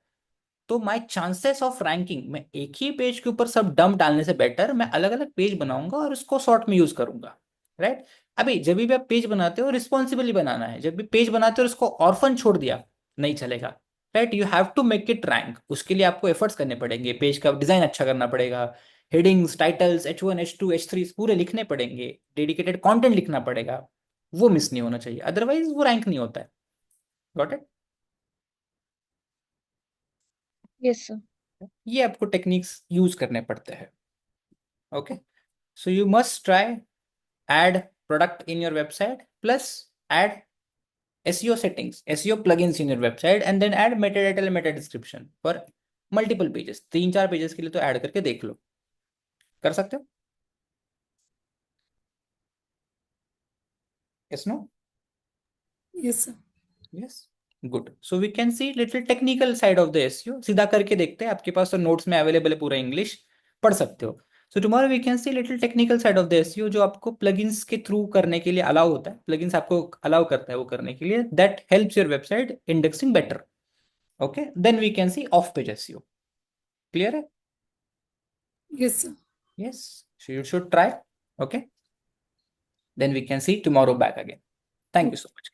[SPEAKER 1] तो माई चांसेस ऑफ रैंकिंग, मैं एक ही पेज के ऊपर सब डंप डालने से बेटर मैं अलग अलग पेज बनाऊंगा और उसको शॉर्ट में यूज करूंगा, राइट। अभी जब भी आप पेज बनाते हो रिस्पॉन्सिबली बनाना है, जब भी पेज बनाते हो उसको ऑर्फन छोड़ दिया नहीं चलेगा, right. You have to make it rank, उसके लिए आपको एफर्ट्स करने पड़ेंगे, पेज का डिजाइन अच्छा करना पड़ेगा, headings titles H1 H2 H3 पूरे लिखने पड़ेंगे, डेडिकेटेड कंटेंट लिखना पड़ेगा, वो मिस नहीं होना चाहिए, अदरवाइज वो रैंक नहीं होता है। Got it?
[SPEAKER 3] Yes sir.
[SPEAKER 1] ये आपको टेक्निक्स यूज करने पड़ते हैं। Okay, so you must try add product in your website plus add SEO settings, SEO plugins in your website and then add metadata and meta description for multiple pages, 3-4 pages के लिए तो add करके देख लो, कर सकते हो? Yes, no?
[SPEAKER 2] Yes sir.
[SPEAKER 1] Yes, good. So we can see little technical side of the SEO, सीधा करके देखते हैं, आपके पास तो नोट्स में अवेलेबल है, पूरा इंग्लिश पढ़ सकते हो। So tomorrow we can see little technical side of the SEO, जो आपको प्लगइन्स के थ्रू करने के लिए अलाउ होता है, प्लगइन्स आपको अलाउ करता है वो करने के लिए, that helps your website indexing better. Okay, then we can see off page SEO. Clear है?
[SPEAKER 2] Yes sir.
[SPEAKER 1] Yes, so you should try. Okay, then we can see tomorrow back again. Thank you so much.